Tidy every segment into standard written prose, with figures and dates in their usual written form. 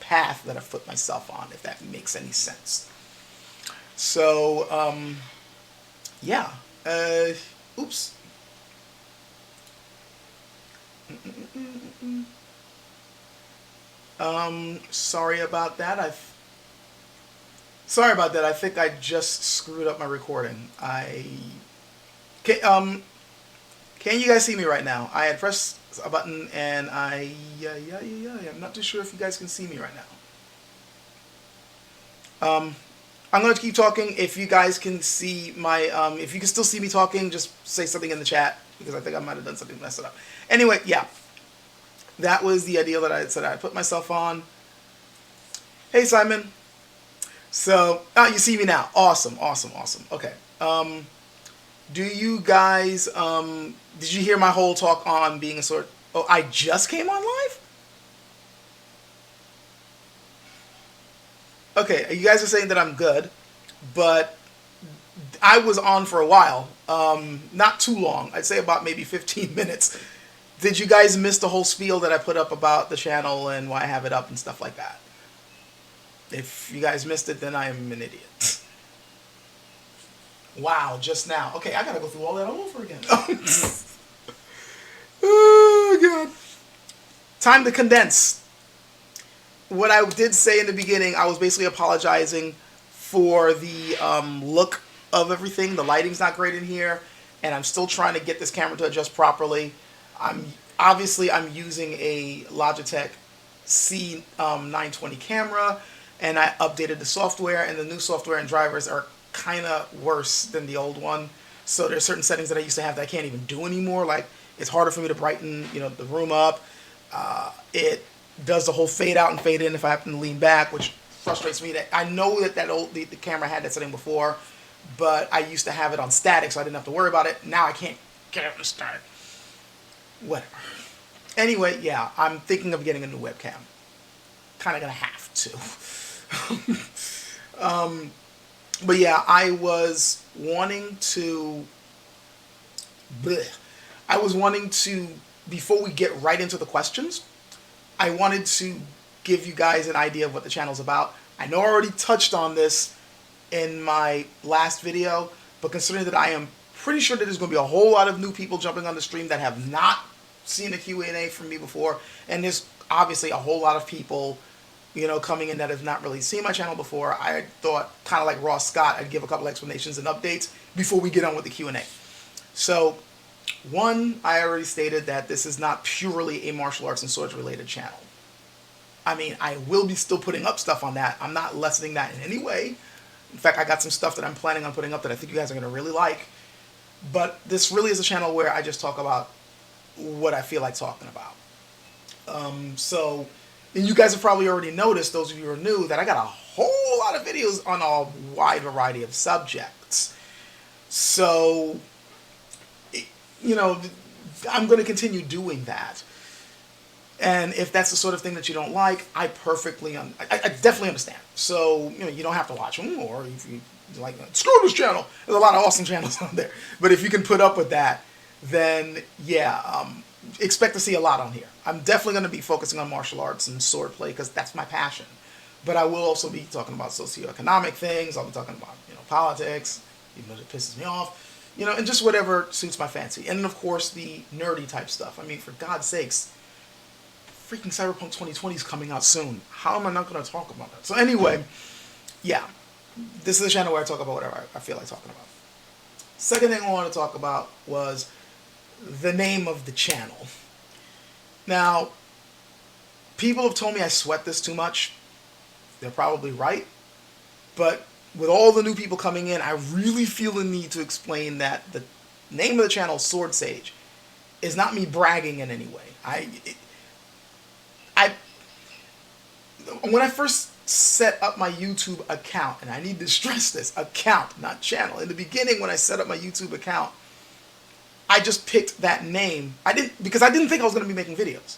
path that I've put myself on, if that makes any sense. So, yeah. Oops. Sorry about that. Sorry about that. I think I just screwed up my recording. Can, um can you guys see me right now? I had pressed a button and I'm not too sure if you guys can see me right now. I'm going to keep talking. If you guys can see my, if you can still see me talking, just say something in the chat because I think I might have done something to mess it up. Anyway, yeah, that was the idea that I said I'd put myself on. Hey, Simon. So, you see me now. Awesome, awesome, awesome. Okay. Do you guys, did you hear my whole talk on being a sword? Oh, I just came on live? Okay, you guys are saying that I'm good, but I was on for a while. Not too long. I'd say about maybe 15 minutes. Did you guys miss the whole spiel that I put up about the channel and why I have it up and stuff like that? If you guys missed it, then I am an idiot. Wow, just now. Okay, I gotta go through all that all over again. Oh, God. Time to condense. What I did say in the beginning, I was basically apologizing for the look of everything. The lighting's not great in here, and I'm still trying to get this camera to adjust properly. I'm using a Logitech C920 camera, and I updated the software, and the new software and drivers are kind of worse than the old one. So there's certain settings that I used to have that I can't even do anymore. Like, it's harder for me to brighten, the room up. It does the whole fade out and fade in if I happen to lean back, which frustrates me. That I know that the camera had that setting before, but I used to have it on static, so I didn't have to worry about it. Now I can't get it to start. Whatever. Anyway, yeah, I'm thinking of getting a new webcam. Kind of gonna have to. But yeah, I was wanting to. I was wanting to, before we get right into the questions, I wanted to give you guys an idea of what the channel's about. I know I already touched on this in my last video, but considering that I am pretty sure that there's going to be a whole lot of new people jumping on the stream that have not seen a Q&A from me before, and there's obviously a whole lot of people, coming in that have not really seen my channel before, I thought, kind of like Ross Scott, I'd give a couple explanations and updates before we get on with the Q&A. So, one, I already stated that this is not purely a martial arts and swords related channel. I mean, I will be still putting up stuff on that. I'm not lessening that in any way. In fact, I got some stuff that I'm planning on putting up that I think you guys are going to really like. But this really is a channel where I just talk about what I feel like talking about. And you guys have probably already noticed, those of you who are new, that I got a whole lot of videos on a wide variety of subjects. So, I'm going to continue doing that. And if that's the sort of thing that you don't like, I definitely understand. So, you don't have to watch them, or if you like, screw this channel. There's a lot of awesome channels on there. But if you can put up with that, then yeah, expect to see a lot on here. I'm definitely going to be focusing on martial arts and swordplay because that's my passion. But I will also be talking about socioeconomic things. I'll be talking about, politics, even though it pisses me off. And just whatever suits my fancy. And then, of course, the nerdy type stuff. I mean, for God's sakes, freaking Cyberpunk 2020 is coming out soon. How am I not going to talk about that? So anyway, yeah, this is a channel where I talk about whatever I feel like talking about. Second thing I want to talk about was the name of the channel. Now, people have told me I sweat this too much. They're probably right. But with all the new people coming in, I really feel the need to explain that the name of the channel, Sword Sage, is not me bragging in any way. When I first set up my YouTube account, and I need to stress this, account, not channel. In the beginning, when I set up my YouTube account, I just picked that name. Because I didn't think I was going to be making videos.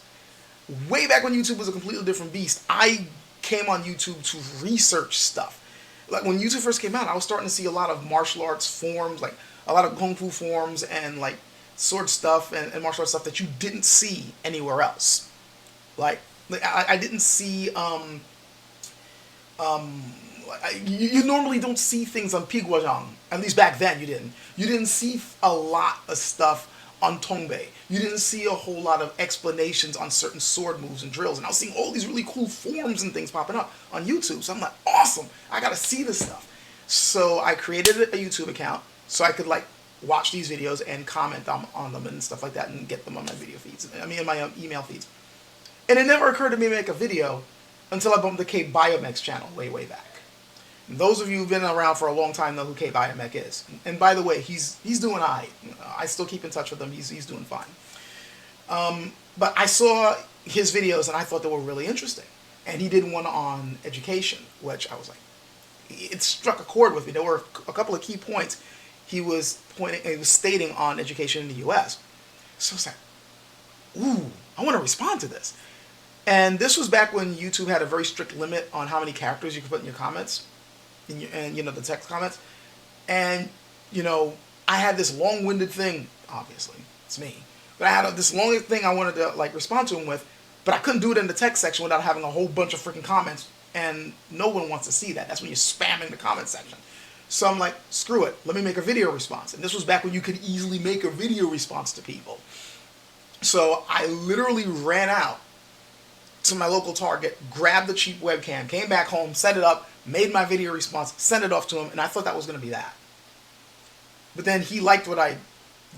Way back when YouTube was a completely different beast, I came on YouTube to research stuff. Like when YouTube first came out, I was starting to see a lot of martial arts forums, like a lot of kung fu forums and like sword stuff and martial arts stuff that you didn't see anywhere else. Like I didn't see You normally don't see things on Piguajang. At least back then, you didn't. You didn't see a lot of stuff on Tongbe. You didn't see a whole lot of explanations on certain sword moves and drills. And I was seeing all these really cool forms and things popping up on YouTube. So I'm like, awesome! I gotta see this stuff. So I created a YouTube account so I could like watch these videos and comment on them and stuff like that and get them on my video feeds. I mean, in my email feeds. And it never occurred to me to make a video until I bumped the K Biomech's channel way back. And those of you who've been around for a long time know who K Biomech is. And by the way, he's doing alright. I still keep in touch with him. He's doing fine. But I saw his videos and I thought they were really interesting. And he did one on education, which I was like, it struck a chord with me. There were a couple of key points he was stating on education in the U.S. So I was like, ooh, I want to respond to this. And this was back when YouTube had a very strict limit on how many characters you could put in your comments, and you know, the text comments. And you know, I had this long-winded thing. Obviously, it's me, but I had this long thing I wanted to like respond to him with, but I couldn't do it in the text section without having a whole bunch of freaking comments, and no one wants to see that. That's when you're spamming the comment section. So I'm like, screw it. Let me make a video response. And this was back when you could easily make a video response to people. So I literally ran out to my local Target, grabbed the cheap webcam, came back home, set it up, made my video response, sent it off to him, and I thought that was going to be that. But then he liked what I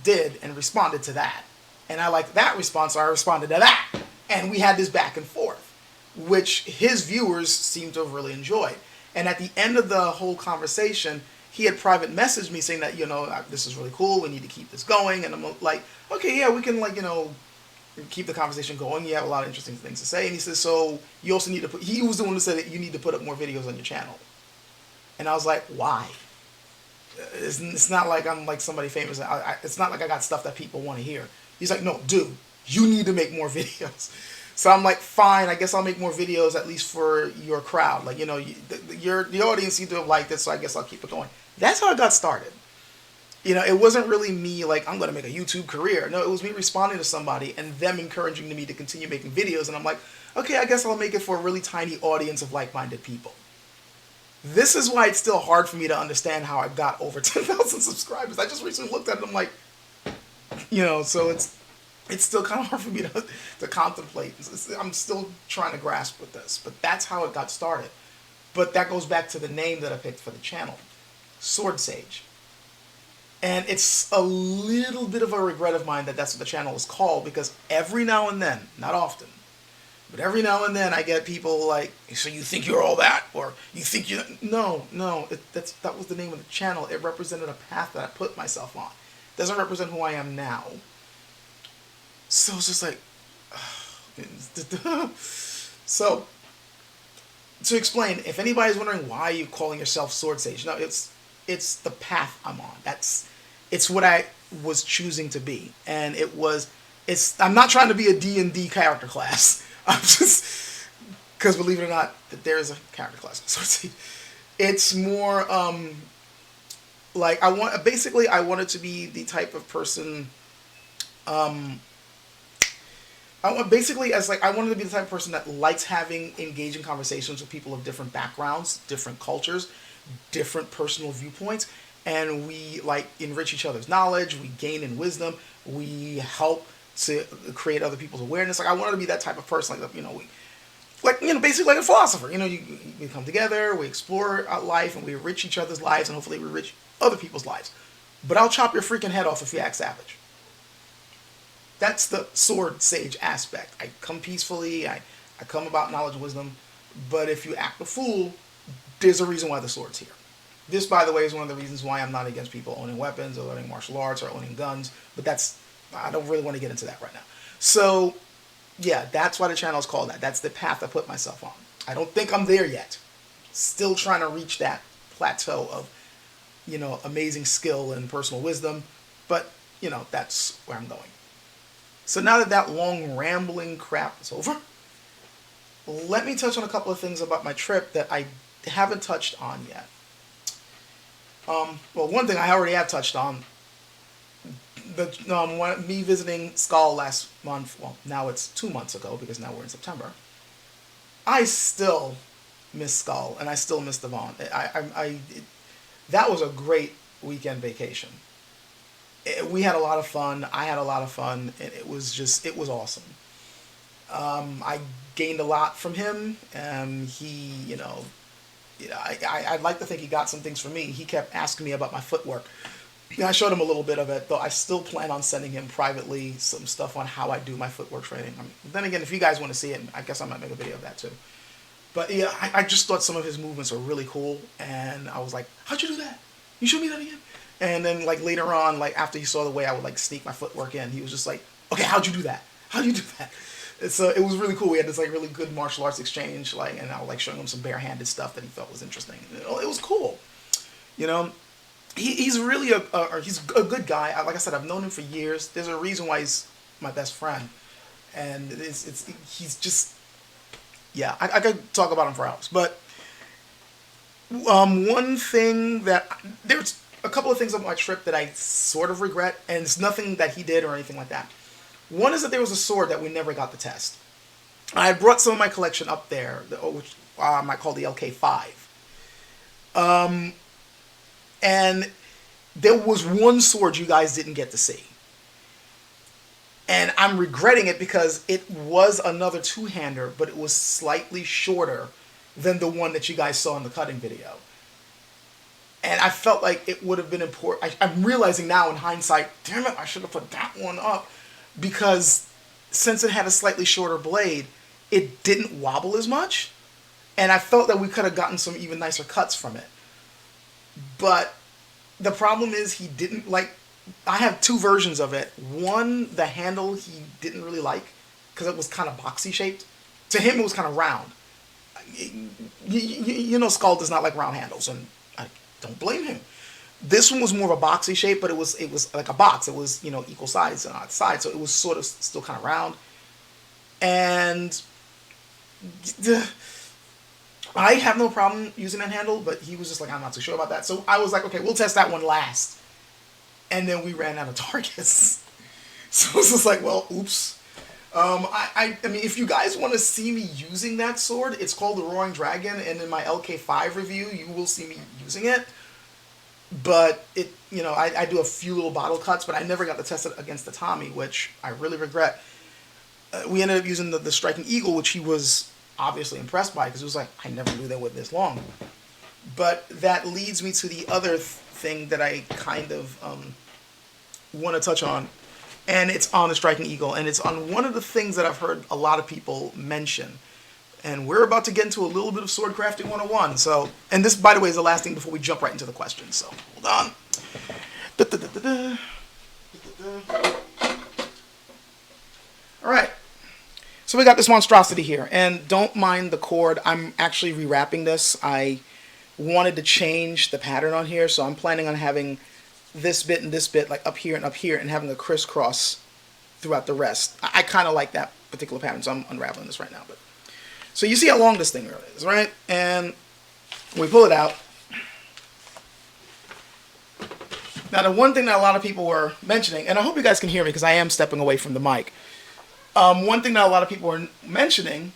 did and responded to that. And I liked that response, so I responded to that. And we had this back and forth, which his viewers seemed to have really enjoyed. And at the end of the whole conversation, he had private messaged me saying that, you know, this is really cool, we need to keep this going. And I'm like, okay, yeah, we can, like, you know, keep the conversation going. You have a lot of interesting things to say. And he says, so you also need to put, he was the one who said that you need to put up more videos on your channel. And I was like, why? It's not like I'm like somebody famous. It's not like I got stuff that people want to hear. He's like, no, dude, you need to make more videos. So I'm like, fine, I guess I'll make more videos, at least for your crowd. Like, you know, the audience seemed to have liked it, so I guess I'll keep it going. That's how it got started. You know, it wasn't really me like, I'm going to make a YouTube career. No, it was me responding to somebody and them encouraging me to continue making videos. And I'm like, okay, I guess I'll make it for a really tiny audience of like-minded people. This is why it's still hard for me to understand how I got over 10,000 subscribers. I just recently looked at it and I'm like, you know, so it's still kind of hard for me to contemplate. I'm still trying to grasp with this. But that's how it got started. But that goes back to the name that I picked for the channel, Sword Sage. And it's a little bit of a regret of mine that that's what the channel is called, because every now and then, not often, but every now and then I get people like, so you think you're all that? Or you think you... No, that was the name of the channel. It represented a path that I put myself on. It doesn't represent who I am now. So it's just like... So, to explain, if anybody's wondering why you're calling yourself Sword Sage, no, it's the path I'm on. It's what I was choosing to be. And I'm not trying to be a D&D character class. I'm just, because believe it or not, that there is a character class. So it's more, like, I wanted to be the type of person, I wanted to be the type of person that likes having engaging conversations with people of different backgrounds, different cultures, different personal viewpoints, and we like enrich each other's knowledge, we gain in wisdom, we help to create other people's awareness. Like, I wanted to be that type of person, like, you know, basically like a philosopher. You know, we come together, we explore life, and we enrich each other's lives, and hopefully we enrich other people's lives. But I'll chop your freaking head off if you act savage. That's the Sword Sage aspect. I come peacefully, I come about knowledge and wisdom, but if you act a fool, there's a reason why the sword's here. This, by the way, is one of the reasons why I'm not against people owning weapons or learning martial arts or owning guns, but I don't really want to get into that right now. So, yeah, that's why the channel is called that. That's the path I put myself on. I don't think I'm there yet. Still trying to reach that plateau of, you know, amazing skill and personal wisdom, but, you know, that's where I'm going. So now that long rambling crap is over, let me touch on a couple of things about my trip that I haven't touched on yet. Well, one thing I already have touched on, me visiting Skull last month, well, now it's 2 months ago because now we're in September. I still miss Skull, and I still miss Devon. That was a great weekend vacation. We had a lot of fun. I had a lot of fun, and it was awesome. I gained a lot from him. He, I'd like to think he got some things from me. He kept asking me about my footwork. I showed him a little bit of it, though I still plan on sending him privately some stuff on how I do my footwork training. Then again, if you guys want to see it, I guess I might make a video of that too. But yeah, I just thought some of his movements were really cool, and I was like, how'd you do that? You show me that again? And then like later on, like after he saw the way I would like sneak my footwork in, he was just like, okay, how'd you do that? How'd you do that? So it was really cool. We had this like really good martial arts exchange, like, and I was like showing him some barehanded stuff that he thought was interesting. It was cool, you know. He's really he's a good guy. Like I said, I've known him for years. There's a reason why he's my best friend, and he's just, yeah. I could talk about him for hours, but one thing there's a couple of things on my trip that I sort of regret, and it's nothing that he did or anything like that. One is that there was a sword that we never got to test. I had brought some of my collection up there, which I call the LK5. And there was one sword you guys didn't get to see. And I'm regretting it because it was another two-hander, but it was slightly shorter than the one that you guys saw in the cutting video. And I felt like it would have been important. I'm realizing now in hindsight, damn it, I should have put that one up. Because since it had a slightly shorter blade, it didn't wobble as much. And I felt that we could have gotten some even nicer cuts from it. But the problem is he didn't like... I have two versions of it. One, the handle he didn't really like because it was kind of boxy shaped. To him, it was kind of round. You know, Skull does not like round handles, and I don't blame him. This one was more of a boxy shape, but it was like a box. It was, equal sides on either side, so it was sort of still kind of round. And I have no problem using that handle, but he was just like, I'm not too sure about that. So I was like, okay, we'll test that one last. And then we ran out of targets. So it was just like, well, oops. I mean, if you guys want to see me using that sword, it's called the Roaring Dragon, and in my LK5 review, you will see me using it. But I do a few little bottle cuts, but I never got to test it against the Tommy, which I really regret. We ended up using the Striking Eagle, which he was obviously impressed by, because it was like, I never knew they were this long. But that leads me to the other thing that I kind of want to touch on, and it's on the Striking Eagle, and it's on one of the things that I've heard a lot of people mention. And we're about to get into a little bit of Sword Crafting 101. So, and this, by the way, is the last thing before we jump right into the questions. So, hold on. All right. So we got this monstrosity here. And don't mind the cord. I'm actually rewrapping this. I wanted to change the pattern on here. So I'm planning on having this bit and this bit like up here, and having a crisscross throughout the rest. I kind of like that particular pattern. So I'm unraveling this right now. But so you see how long this thing really is, right? And we pull it out. Now, the one thing that a lot of people were mentioning, and I hope you guys can hear me because I am stepping away from the mic. One thing that a lot of people were mentioning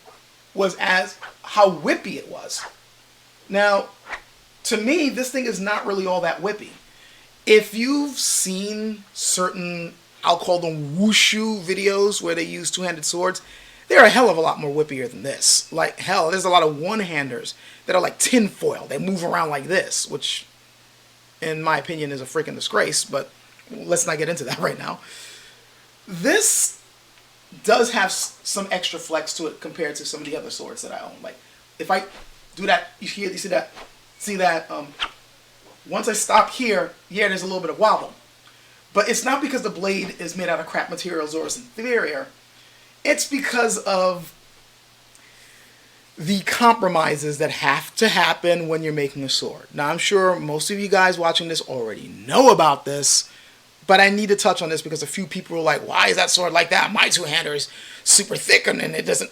was as how whippy it was. Now, to me, this thing is not really all that whippy. If you've seen certain, I'll call them wushu videos where they use two-handed swords, they're a hell of a lot more whippier than this. Like, hell, there's a lot of one-handers that are like tinfoil. They move around like this, which, in my opinion, is a freaking disgrace, but let's not get into that right now. This does have some extra flex to it compared to some of the other swords that I own. Like, if I do that, you see that? See that? Once I stop here, yeah, there's a little bit of wobble. But it's not because the blade is made out of crap materials or is inferior. It's because of the compromises that have to happen when you're making a sword. Now, I'm sure most of you guys watching this already know about this, but I need to touch on this because a few people are like, why is that sword like that? My two-hander is super thick and it doesn't...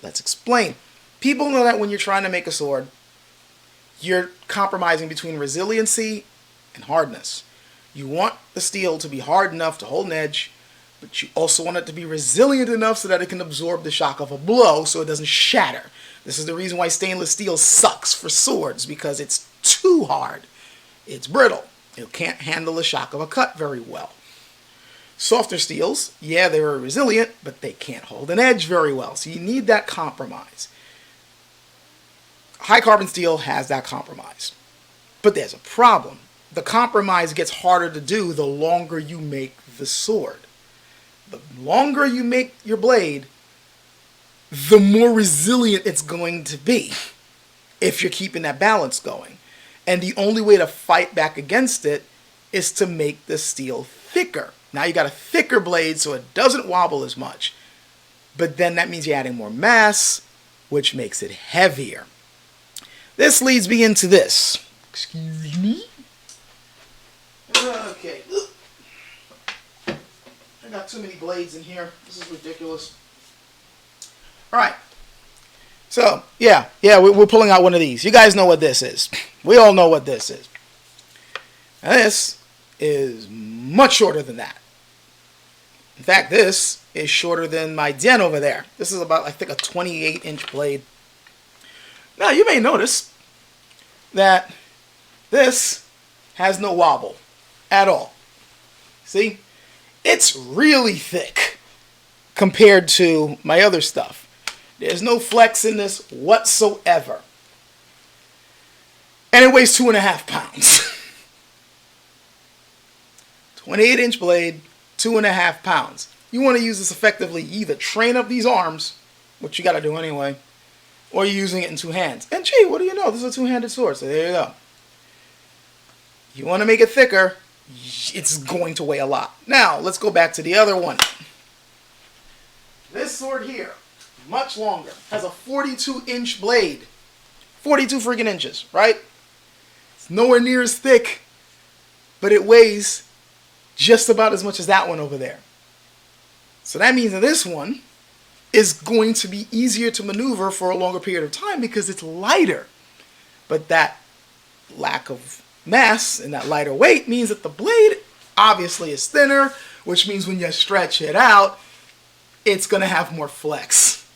Let's explain. People know that when you're trying to make a sword, you're compromising between resiliency and hardness. You want the steel to be hard enough to hold an edge, But you also want it to be resilient enough so that it can absorb the shock of a blow so it doesn't shatter. This is the reason why stainless steel sucks for swords, because it's too hard. It's brittle. It can't handle the shock of a cut very well. Softer steels, yeah, they're very resilient, but they can't hold an edge very well. So you need that compromise. High carbon steel has that compromise. But there's a problem. The compromise gets harder to do the longer you make the sword. The longer you make your blade, the more resilient it's going to be if you're keeping that balance going. And the only way to fight back against it is to make the steel thicker. Now you got a thicker blade so it doesn't wobble as much. But then that means you're adding more mass, which makes it heavier. This leads me into this. Excuse me. Okay. I got too many blades in here. This is ridiculous. All right. So, yeah, we're pulling out one of these. You guys know what this is. We all know what this is. Now, this is much shorter than that. In fact, this is shorter than my den over there. This is about, I think, a 28-inch blade. Now, you may notice that this has no wobble at all. See? It's really thick compared to my other stuff. There's no flex in this whatsoever. And it weighs 2.5 pounds. 28-inch blade, 2.5 pounds. You want to use this effectively. You either train up these arms, which you got to do anyway, or you're using it in two hands. And gee, what do you know? This is a two-handed sword, so there you go. You want to make it thicker, it's going to weigh a lot. Now, let's go back to the other one. This sword here, much longer, has a 42-inch blade. 42 freaking inches, right? It's nowhere near as thick, but it weighs just about as much as that one over there. So that means that this one is going to be easier to maneuver for a longer period of time because it's lighter. But that lack of mass and that lighter weight means that the blade obviously is thinner, which means when you stretch it out, it's going to have more flex.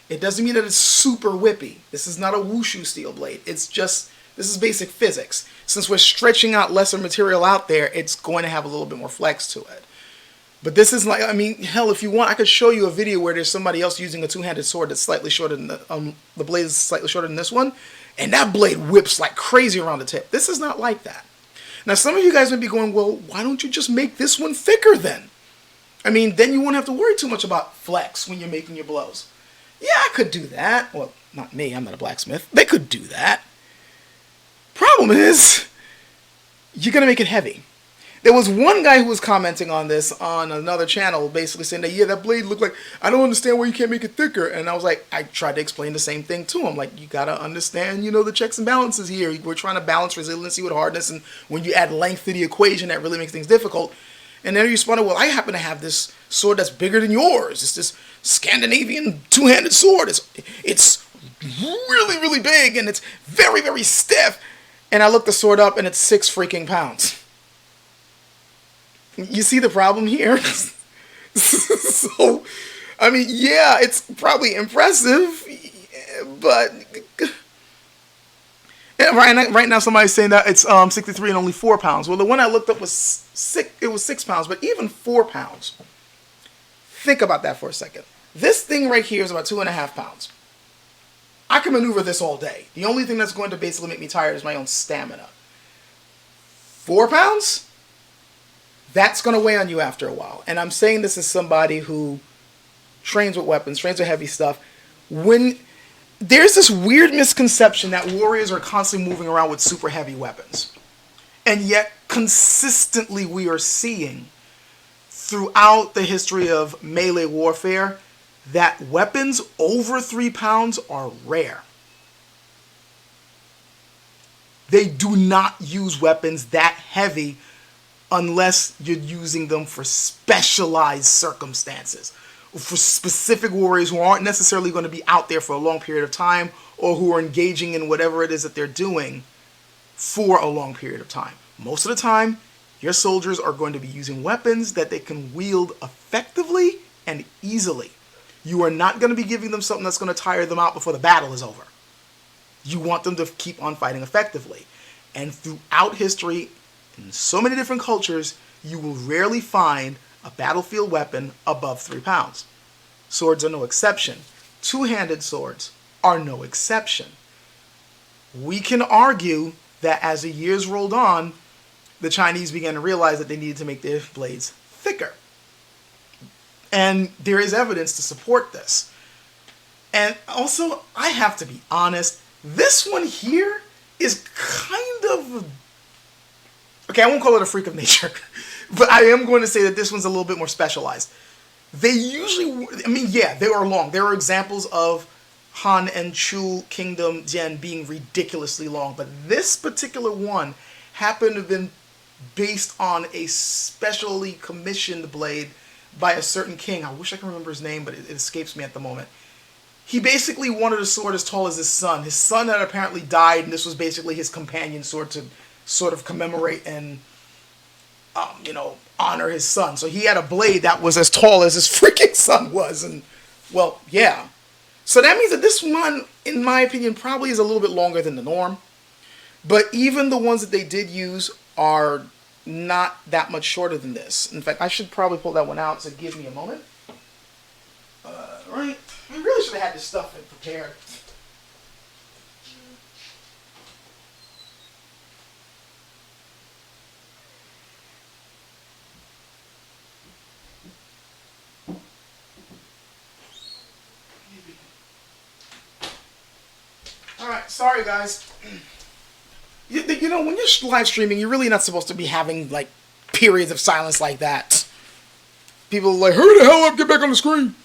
It doesn't mean that it's super whippy. This is not a wushu steel blade. It's just, this is basic physics. Since we're stretching out lesser material out there, it's going to have a little bit more flex to it. But this is like, I mean, hell, if you want, I could show you a video where there's somebody else using a two-handed sword that's slightly shorter than the blade is slightly shorter than this one, and that blade whips like crazy around the tip. This is not like that. Now, some of you guys may be going, well, why don't you just make this one thicker then? I mean, then you won't have to worry too much about flex when you're making your blows. Yeah, I could do that. Well, not me. I'm not a blacksmith. They could do that. Problem is, you're going to make it heavy. There was one guy who was commenting on this on another channel, basically saying that, yeah, that blade looked like, I don't understand why you can't make it thicker. And I was like, I tried to explain the same thing to him. Like, you got to understand, you know, the checks and balances here. We're trying to balance resiliency with hardness. And when you add length to the equation, that really makes things difficult. And then he responded, well, I happen to have this sword that's bigger than yours. It's this Scandinavian two-handed sword. It's really, really big, and it's very, very stiff. And I looked the sword up, and it's 6 freaking pounds. You see the problem here? So, I mean, yeah, it's probably impressive, but right now somebody's saying that it's 63 and only 4 pounds. Well, the one I looked up was 6 pounds, but even 4 pounds. Think about that for a second. This thing right here is about 2.5 pounds. I can maneuver this all day. The only thing that's going to basically make me tired is my own stamina. 4 pounds? That's going to weigh on you after a while. And I'm saying this as somebody who trains with weapons, trains with heavy stuff. When there's this weird misconception that warriors are constantly moving around with super heavy weapons. And yet, consistently we are seeing throughout the history of melee warfare that weapons over 3 pounds are rare. They do not use weapons that heavy unless you're using them for specialized circumstances, for specific warriors who aren't necessarily going to be out there for a long period of time, or who are engaging in whatever it is that they're doing for a long period of time. Most of the time, Your soldiers are going to be using weapons that they can wield effectively and easily. You are not going to be giving them something that's going to tire them out before the battle is over. You want them to keep on fighting effectively. And throughout history, in so many different cultures, you will rarely find a battlefield weapon above 3 pounds. Swords are no exception. Two-handed swords are no exception. We can argue that as the years rolled on, the Chinese began to realize that they needed to make their blades thicker. And there is evidence to support this. And also, I have to be honest, this one here is kind of... Okay, I won't call it a freak of nature, but I am going to say that this one's a little bit more specialized. They usually, I mean, yeah, they are long. There are examples of Han and Chu Kingdom Jian being ridiculously long, but this particular one happened to have been based on a specially commissioned blade by a certain king. I wish I could remember his name, but it escapes me at the moment. He basically wanted a sword as tall as his son. His son had apparently died, and this was basically his companion sword to sort of commemorate and, honor his son. So he had a blade that was as tall as his freaking son was, and, well, yeah. So that means that this one, in my opinion, probably is a little bit longer than the norm. But even the ones that they did use are not that much shorter than this. In fact, I should probably pull that one out, so give me a moment. Right. I really should have had this stuff prepared. Alright, sorry guys. You know, when you're live streaming, you're really not supposed to be having, like, periods of silence like that. People are like, hurry the hell up, get back on the screen.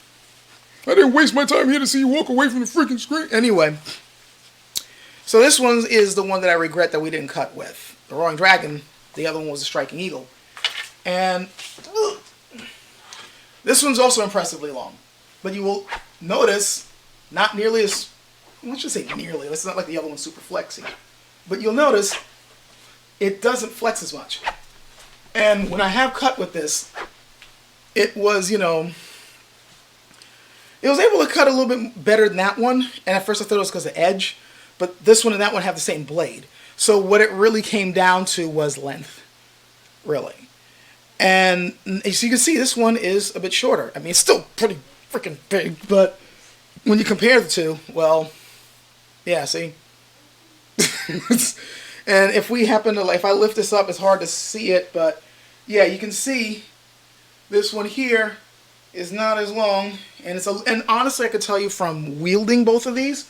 I didn't waste my time here to see you walk away from the freaking screen. Anyway. So this one is the one that I regret that we didn't cut with. The Roaring Dragon. The other one was the Striking Eagle. And this one's also impressively long. But you will notice, not nearly as... Let's just say nearly. It's not like the other one's super flexy. But you'll notice it doesn't flex as much. And when I have cut with this, it was, it was able to cut a little bit better than that one. And at first I thought it was because of edge. But this one and that one have the same blade. So what it really came down to was length. Really. And as you can see, this one is a bit shorter. I mean, it's still pretty freaking big. But when you compare the two, well, yeah, see? And if we happen to, if I lift this up, it's hard to see it, but yeah, you can see this one here is not as long, and and honestly, I could tell you from wielding both of these,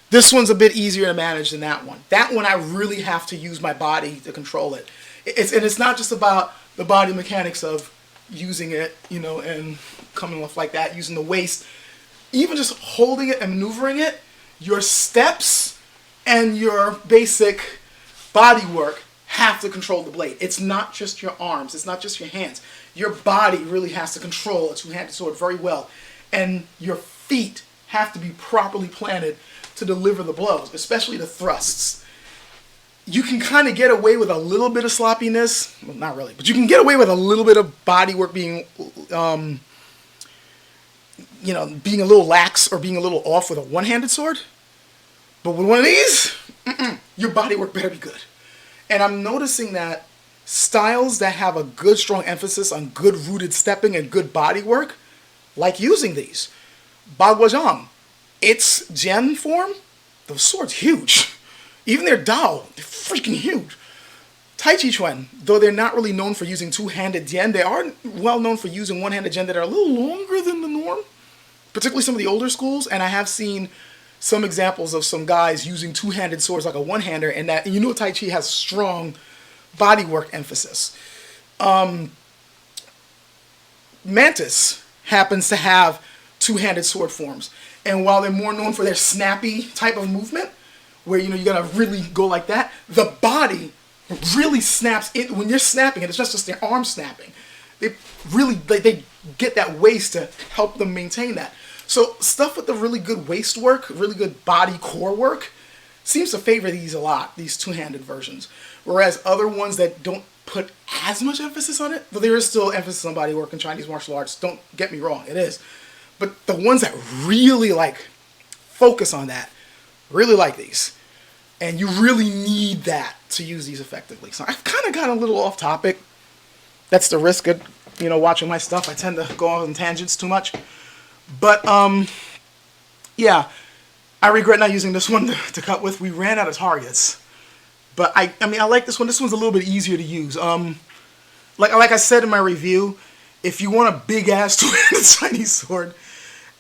this one's a bit easier to manage than that one. That one, I really have to use my body to control it. And it's not just about the body mechanics of using it, and coming off like that, using the waist. Even just holding it and maneuvering it, your steps and your basic body work have to control the blade. It's not just your arms. It's not just your hands. Your body really has to control a two-handed sword very well. And your feet have to be properly planted to deliver the blows, especially the thrusts. You can kind of get away with a little bit of sloppiness. Well, not really, but you can get away with a little bit of body work being, being a little lax or being a little off with a one-handed sword. But with one of these, your body work better be good. And I'm noticing that styles that have a good, strong emphasis on good rooted stepping and good body work, like using these. Baguazhang, its Jian form, the sword's huge. Even their Dao, they're freaking huge. Tai Chi Chuan, though they're not really known for using two-handed Jian, they are well known for using one-handed Jian that are a little longer than the norm. Particularly some of the older schools, and I have seen some examples of some guys using two-handed swords like a one-hander, and that, Tai Chi has strong bodywork emphasis. Mantis happens to have two-handed sword forms, and while they're more known for their snappy type of movement, where you gotta really go like that, the body really snaps in when you're snapping, and it's not just their arm snapping. They really they get that waist to help them maintain that. So stuff with the really good waist work, really good body core work, seems to favor these a lot, these two-handed versions. Whereas other ones that don't put as much emphasis on it, but there is still emphasis on body work in Chinese martial arts, don't get me wrong, it is. But the ones that really like focus on that, really like these. And you really need that to use these effectively. So I've kind of gotten a little off topic. That's the risk of, watching my stuff. I tend to go on tangents too much. But, yeah, I regret not using this one to cut with. We ran out of targets. But, I like this one. This one's a little bit easier to use. Like I said in my review, if you want a big-ass two-handed Chinese sword,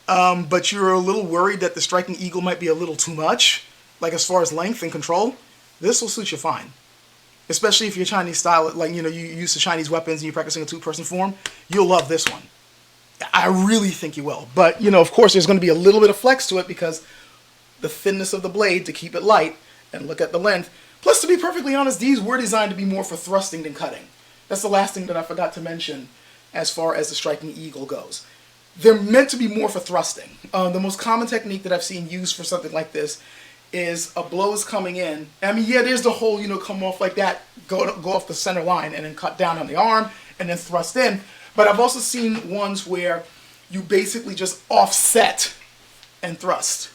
but you're a little worried that the striking eagle might be a little too much, like as far as length and control, this will suit you fine. Especially if you're Chinese style, like, you use the Chinese weapons and you're practicing a two-person form, you'll love this one. I really think you will. But, of course, there's going to be a little bit of flex to it because the thinness of the blade to keep it light, and look at the length. Plus, to be perfectly honest, these were designed to be more for thrusting than cutting. That's the last thing that I forgot to mention as far as the striking eagle goes. They're meant to be more for thrusting. The most common technique that I've seen used for something like this is a blow is coming in. There's the whole, come off like that, go off the center line and then cut down on the arm and then thrust in. But I've also seen ones where you basically just offset and thrust.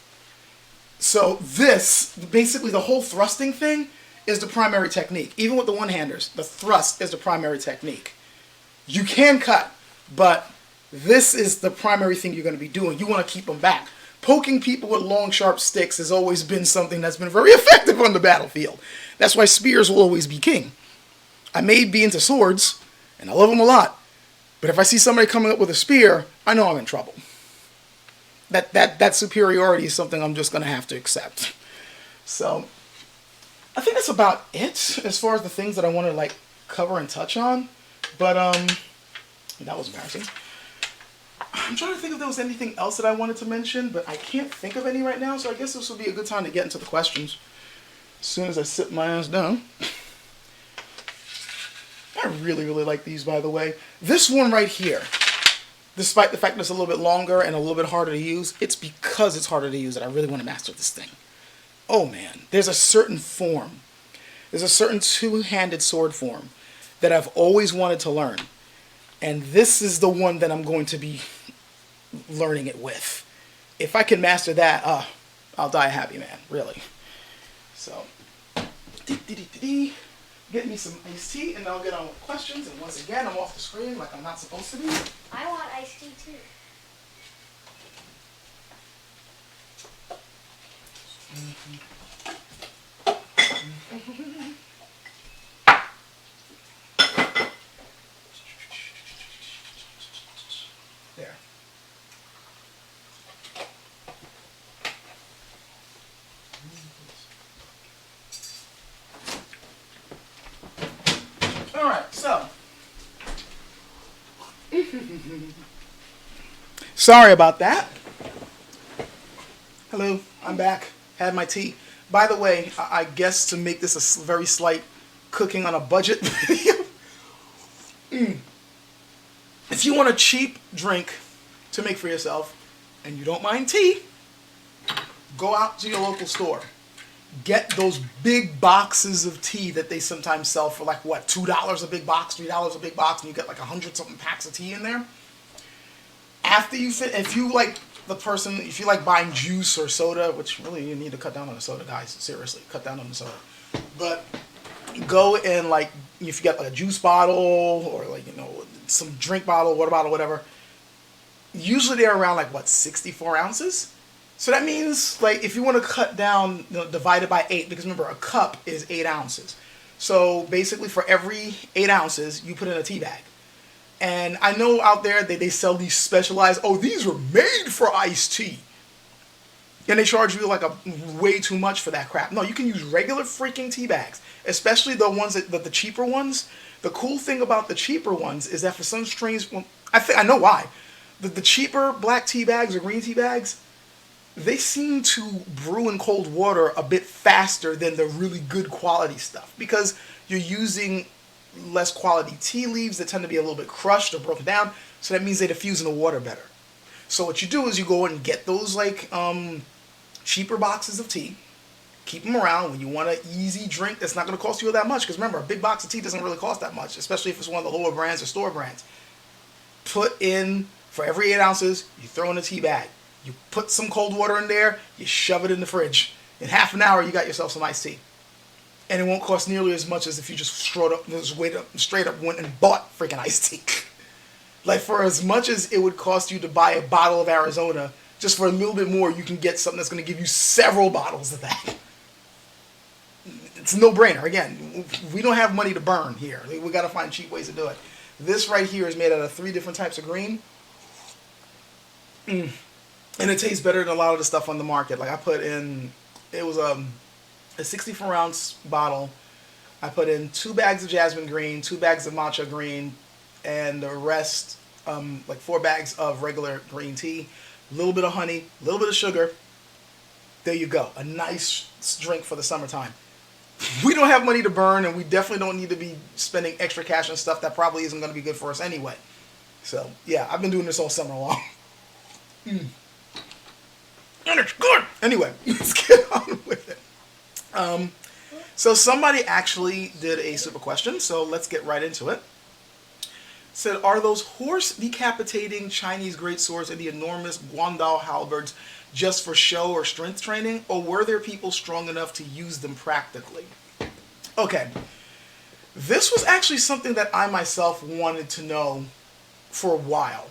So this, basically the whole thrusting thing is the primary technique. Even with the one-handers, the thrust is the primary technique. You can cut, but this is the primary thing you're going to be doing. You want to keep them back. Poking people with long, sharp sticks has always been something that's been very effective on the battlefield. That's why spears will always be king. I may be into swords, and I love them a lot, but if I see somebody coming up with a spear, I know I'm in trouble. That superiority is something I'm just going to have to accept. So, I think that's about it as far as the things that I want to cover and touch on. But that was embarrassing. I'm trying to think if there was anything else that I wanted to mention, but I can't think of any right now, so I guess this will be a good time to get into the questions. As soon as I sit my ass down. I really, really like these, by the way. This one right here, despite the fact that it's a little bit longer and a little bit harder to use, it's because it's harder to use that I really want to master this thing. Oh man, there's a certain form. There's a certain two-handed sword form that I've always wanted to learn. And this is the one that I'm going to be learning it with. If I can master that, I'll die a happy man, really. So, get me some iced tea, and then I'll get on with questions. And once again, I'm off the screen like I'm not supposed to be. I want iced tea too. There. All right, so. Sorry about that. Hello, I'm back. Had my tea. By the way, I guess to make this a very slight cooking on a budget video. If you want a cheap drink to make for yourself, and you don't mind tea, go out to your local store. Get those big boxes of tea that they sometimes sell for like, what, $2 a big box, $3 a big box, and you get like 100-something packs of tea in there. After you if you like buying juice or soda, which really you need to cut down on the soda, guys, seriously, cut down on the soda. But go and if you get a juice bottle or some drink bottle, water bottle, whatever, usually they're around 64 ounces. So that means if you want to cut down, divide it by 8, because remember a cup is 8 ounces. So basically for every 8 ounces, you put in a tea bag. And I know out there they sell these specialized, these were made for iced tea. And they charge you way too much for that crap. No, you can use regular freaking tea bags, especially the ones the cheaper ones. The cool thing about the cheaper ones is that for some strange, I know why. The cheaper black tea bags or green tea bags, they seem to brew in cold water a bit faster than the really good quality stuff, because you're using less quality tea leaves that tend to be a little bit crushed or broken down, so that means they diffuse in the water better. So what you do is you go and get those cheaper boxes of tea, Keep them around when you want an easy drink that's not going to cost you that much. Because remember, a big box of tea doesn't really cost that much, especially if it's one of the lower brands or store brands. Put in, for every 8 ounces, you throw in a tea bag. You put some cold water in there, you shove it in the fridge. In half an hour, you got yourself some iced tea. And it won't cost nearly as much as if you just straight up went and bought freaking iced tea. Like, for as much as it would cost you to buy a bottle of Arizona, just for a little bit more, you can get something that's going to give you several bottles of that. It's a no-brainer. Again, we don't have money to burn here. We got to find cheap ways to do it. This right here is made out of 3 different types of green. And it tastes better than a lot of the stuff on the market. Like, I put in, it was a 64-ounce bottle. I put in 2 bags of jasmine green, 2 bags of matcha green, and the rest, like 4 bags of regular green tea, a little bit of honey, a little bit of sugar. There you go. A nice drink for the summertime. We don't have money to burn, and we definitely don't need to be spending extra cash on stuff that probably isn't going to be good for us anyway. So, yeah, I've been doing this all summer long. And it's good! Anyway, let's get on with it. So somebody actually did a super question, so let's get right into it. Said, are those horse decapitating Chinese greatswords and the enormous Dao halberds just for show or strength training, or were there people strong enough to use them practically? Okay, this was actually something that I myself wanted to know for a while,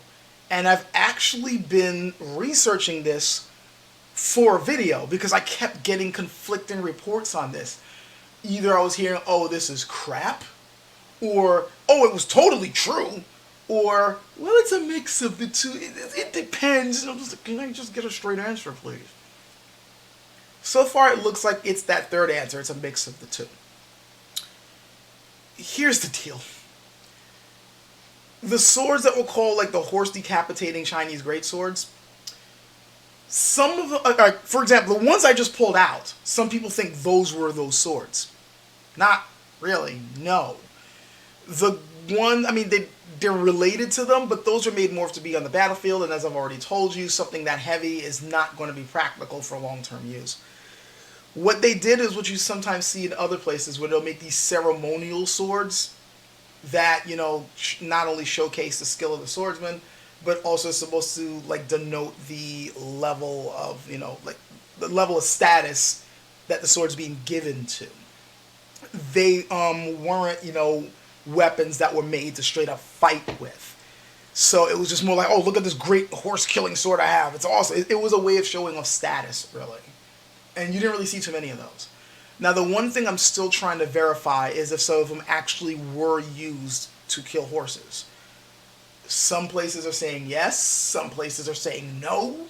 and I've actually been researching this for a video because I kept getting conflicting reports on this. Either I was hearing, oh, this is crap, or, oh, it was totally true, or, well, it's a mix of the two. It depends. And I'm just like, can I just get a straight answer, please? So far, it looks like it's that third answer. It's a mix of the two. Here's the deal. The swords that we'll call like the horse decapitating Chinese greatswords, some of them, for example, the ones I just pulled out, some people think those were those swords. Not really, no. The one, I mean, they're related to them, but those are made more to be on the battlefield, and as I've already told you, something that heavy is not going to be practical for long-term use. What they did is what you sometimes see in other places, where they'll make these ceremonial swords that, you know, not only showcase the skill of the swordsman, but also supposed to, like, denote the level of, you know, like, the level of status that the sword's being given to. They weren't, you know, weapons that were made to straight up fight with. So it was just more like, oh, look at this great horse-killing sword I have. It's awesome. It was a way of showing off status, really. And you didn't really see too many of those. Now, the one thing I'm still trying to verify is if some of them actually were used to kill horses. Some places are saying yes. Some places are saying no.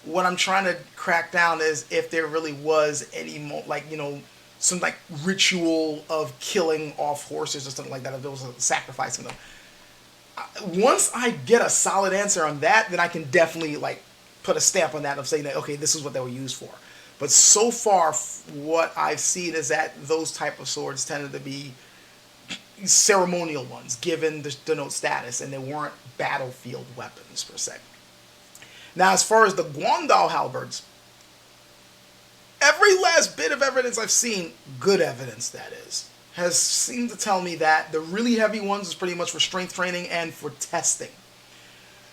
What I'm trying to crack down is if there really was any, like, you know, some, like, ritual of killing off horses or something like that, if there was a sacrificing them. Once I get a solid answer on that, then I can definitely, like, put a stamp on that of saying that, okay, this is what they were used for. But so far, what I've seen is that those type of swords tended to be ceremonial ones, given to denote status, and they weren't battlefield weapons, per se. Now, as far as the Dao halberds, every last bit of evidence I've seen, good evidence that is, has seemed to tell me that the really heavy ones is pretty much for strength training and for testing.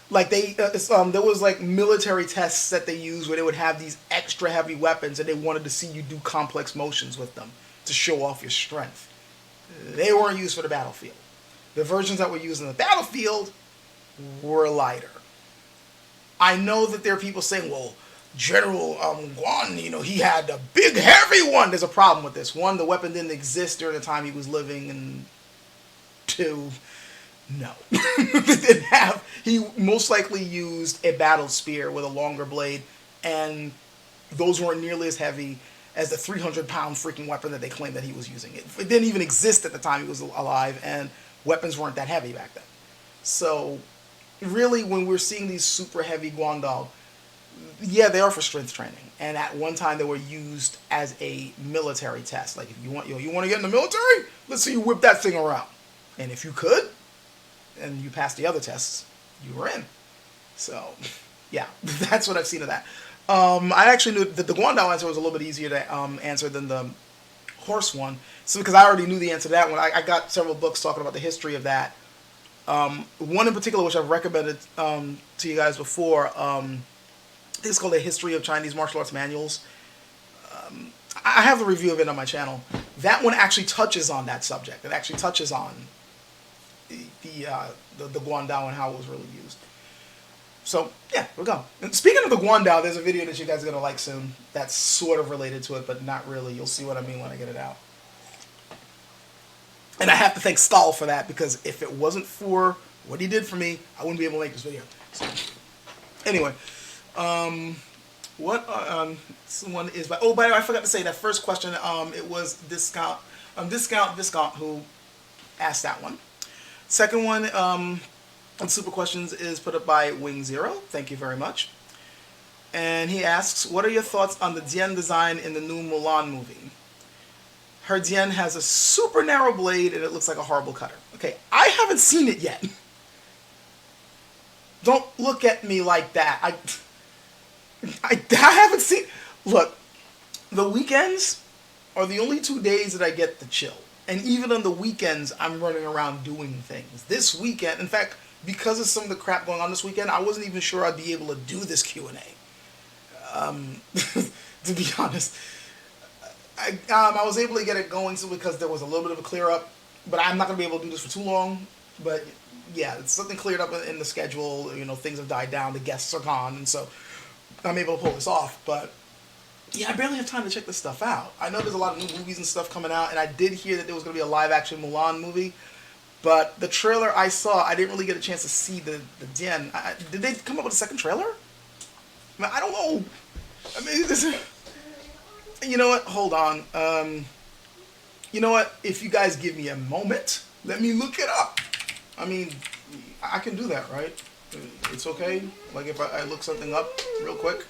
Like, there was, like, military tests that they used where they would have these extra heavy weapons and they wanted to see you do complex motions with them to show off your strength. They weren't used for the battlefield. The versions that were used in the battlefield were lighter. I know that there are people saying, well, General Guan, you know, he had a big heavy one. There's a problem with this. One, the weapon didn't exist during the time he was living, and 2, no. He most likely used a battle spear with a longer blade, and those weren't nearly as heavy as the 300-pound freaking weapon that they claimed that he was using. It didn't even exist at the time he was alive, and weapons weren't that heavy back then. So, really, when we're seeing these super heavy Guandao, yeah, they are for strength training, and at one time they were used as a military test. Like, if you want, you want to get in the military, let's see you whip that thing around. And if you could, and you passed the other tests, you were in. So, yeah, that's what I've seen of that. I actually knew that the Guandao answer was a little bit easier to answer than the horse one. So because I already knew the answer to that one, I got several books talking about the history of that. One in particular, which I've recommended to you guys before, I think it's called The History of Chinese Martial Arts Manuals. I have the review of it on my channel. That one actually touches on that subject. It actually touches on the Guandao and how it was really used. So, yeah, here we go. And speaking of the Guandao, there's a video that you guys are going to like soon that's sort of related to it, but not really. You'll see what I mean when I get it out. And I have to thank Stahl for that, because if it wasn't for what he did for me, I wouldn't be able to make this video. So, anyway, someone is by. Oh, by the way, I forgot to say that first question. It was Discount who asked that one. Second one, on Super Questions, is put up by Wing Zero. Thank you very much. And he asks, what are your thoughts on the Dian design in the new Mulan movie? Her Dian has a super narrow blade and it looks like a horrible cutter. Okay, I haven't seen it yet. Don't look at me like that. I haven't seen... Look, the weekends are the only 2 days that I get to chill. And even on the weekends, I'm running around doing things. This weekend, in fact, because of some of the crap going on this weekend, I wasn't even sure I'd be able to do this Q&A. To be honest. I was able to get it going because there was a little bit of a clear up. But I'm not going to be able to do this for too long. But yeah, it's something cleared up in the schedule. You know, things have died down. The guests are gone. And so I'm able to pull this off. But yeah, I barely have time to check this stuff out. I know there's a lot of new movies and stuff coming out, and I did hear that there was going to be a live-action Mulan movie, but the trailer I saw, I didn't really get a chance to see the Dian. Did they come up with a second trailer? I mean, I don't know. I mean, you know what? Hold on. You know what? If you guys give me a moment, let me look it up. I mean, I can do that, right? It's okay? Like if I look something up real quick?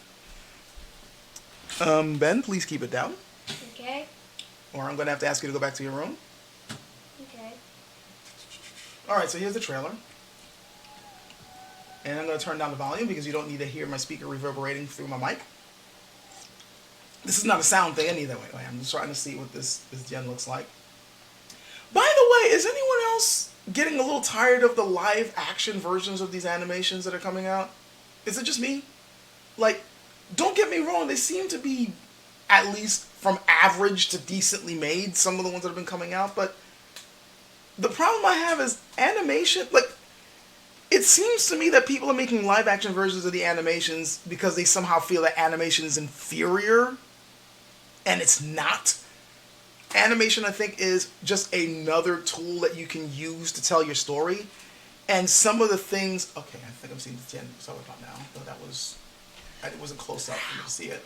Ben, please keep it down. Okay. Or I'm going to have to ask you to go back to your room. Okay. Alright, so here's the trailer. And I'm going to turn down the volume because you don't need to hear my speaker reverberating through my mic. This is not a sound thing either way. I'm just trying to see what this Dian looks like. By the way, is anyone else getting a little tired of the live action versions of these animations that are coming out? Is it just me? Like, don't get me wrong, they seem to be at least from average to decently made, some of the ones that have been coming out, but the problem I have is animation, like, it seems to me that people are making live action versions of the animations because they somehow feel that animation is inferior, and it's not. Animation, I think, is just another tool that you can use to tell your story, and some of the things, okay, I think I'm seeing the Dian sorry about now, but that was... It wasn't close up for me to see it.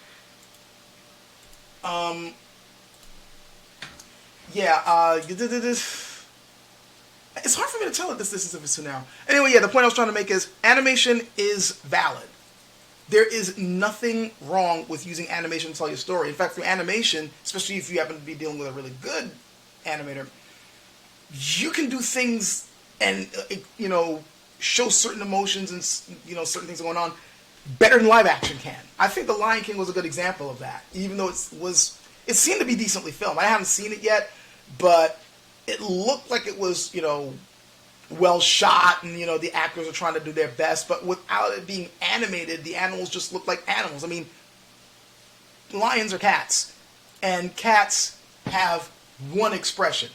It's hard for me to tell at this distance if it's too narrow. Anyway, yeah, the point I was trying to make is animation is valid. There is nothing wrong with using animation to tell your story. In fact, through animation, especially if you happen to be dealing with a really good animator, you can do things and, you know, show certain emotions and, you know, certain things going on better than live action can. I think The Lion King was a good example of that, even though it seemed to be decently filmed. I haven't seen it yet, but it looked like it was, you know, well shot, and, you know, the actors are trying to do their best, but without it being animated, the animals just look like animals. I mean, lions are cats, and cats have one expression.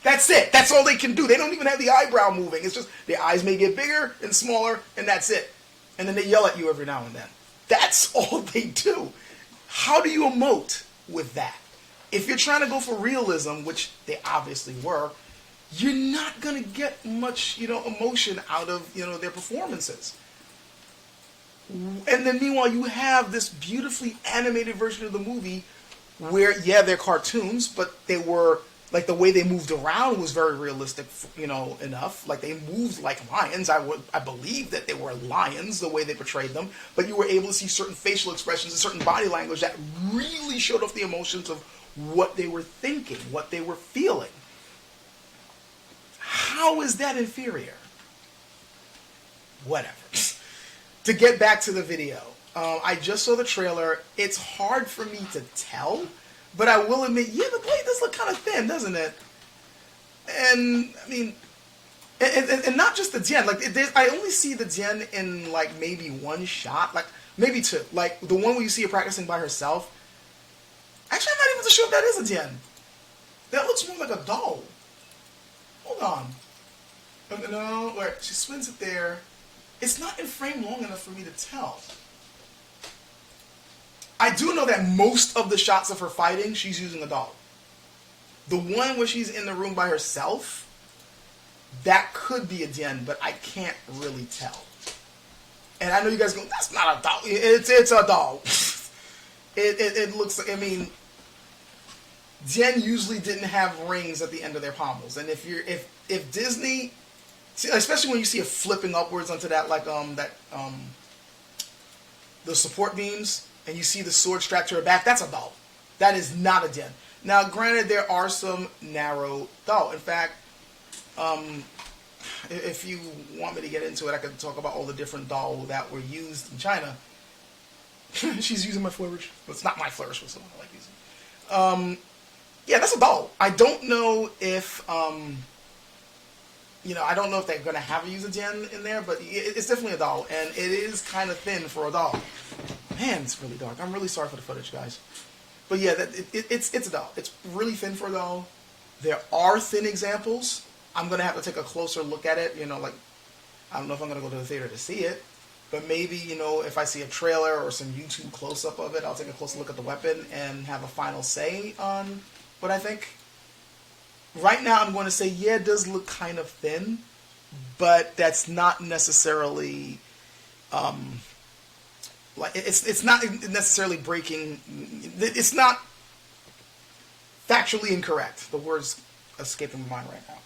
That's it. That's all they can do. They don't even have the eyebrow moving. It's just their eyes may get bigger and smaller, and that's it. And then they yell at you every now and then. That's all they do. How do you emote with that? If you're trying to go for realism, which they obviously were, you're not going to get much, you know, emotion out of, you know, their performances. And then meanwhile, you have this beautifully animated version of the movie where, yeah, they're cartoons, but they were... Like, the way they moved around was very realistic, you know, enough. Like, they moved like lions. I believe that they were lions, the way they portrayed them. But you were able to see certain facial expressions and certain body language that really showed off the emotions of what they were thinking, what they were feeling. How is that inferior? whatever. To get back to the video, I just saw the trailer. It's hard for me to tell, but I will admit, yeah, the blade does look kind of thin, doesn't it? And I mean, and not just the Jian. Like, I only see the Jian in like maybe one shot, like maybe two. Like the one where you see her practicing by herself. Actually, I'm not even sure if that is a Jian. That looks more like a doll. Hold on. No, wait, she spins it there. It's not in frame long enough for me to tell. I do know that most of the shots of her fighting, she's using a doll. The one where she's in the room by herself, that could be a Jian, but I can't really tell. And I know you guys go, that's not a doll. It's a doll. It looks like, I mean, Jian usually didn't have rings at the end of their pommels. And if Disney, especially when you see it flipping upwards onto that, like, the support beams, and you see the sword strapped to her back, that's a doll. That is not a Jian. Now, granted, there are some narrow doll. In fact, if you want me to get into it, I could talk about all the different doll that were used in China. She's using my flourish. Well, it's not my flourish, but something I like using. Yeah, that's a doll. I don't know if, I don't know if they're going to have a use a Jian in there, but it's definitely a doll, and it is kind of thin for a doll. Man, it's really dark. I'm really sorry for the footage, guys. But yeah, it's a doll. It's really thin for a doll. There are thin examples. I'm going to have to take a closer look at it. Like, I don't know if I'm going to go to the theater to see it. But maybe, if I see a trailer or some YouTube close-up of it, I'll take a closer look at the weapon and have a final say on what I think. Right now, I'm going to say, yeah, it does look kind of thin. But that's not necessarily... it's not necessarily breaking. It's not factually incorrect. The word's escaping my mind right now.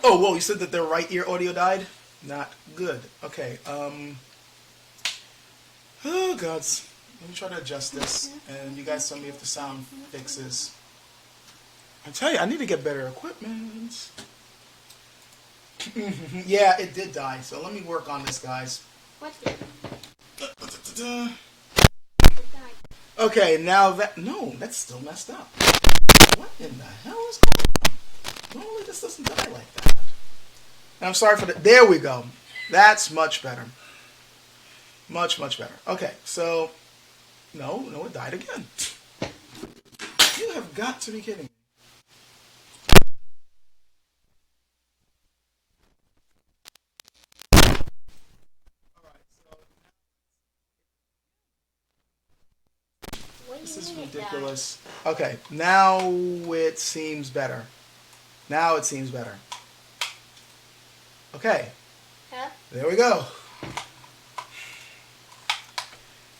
Oh, whoa! You said that their right ear audio died. Not good. Okay. Oh gods. Let me try to adjust this, and you guys tell me if the sound fixes. I tell you, I need to get better equipment. Yeah, it did die. So let me work on this, guys. What did? Okay, now that... No, that's still messed up. What in the hell is going on? Normally this doesn't die like that. Now, I'm sorry for the... There we go. That's much better. Much, much better. Okay, so... No, it died again. You have got to be kidding me. This is ridiculous. Okay, now it seems better. Okay. Huh? There we go.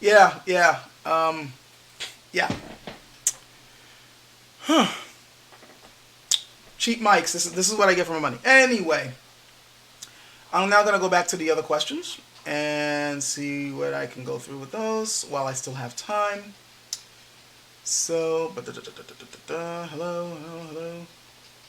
Yeah. Yeah. Huh. Cheap mics. This is what I get for my money. Anyway, I'm now going to go back to the other questions and see what I can go through with those while I still have time. So, hello.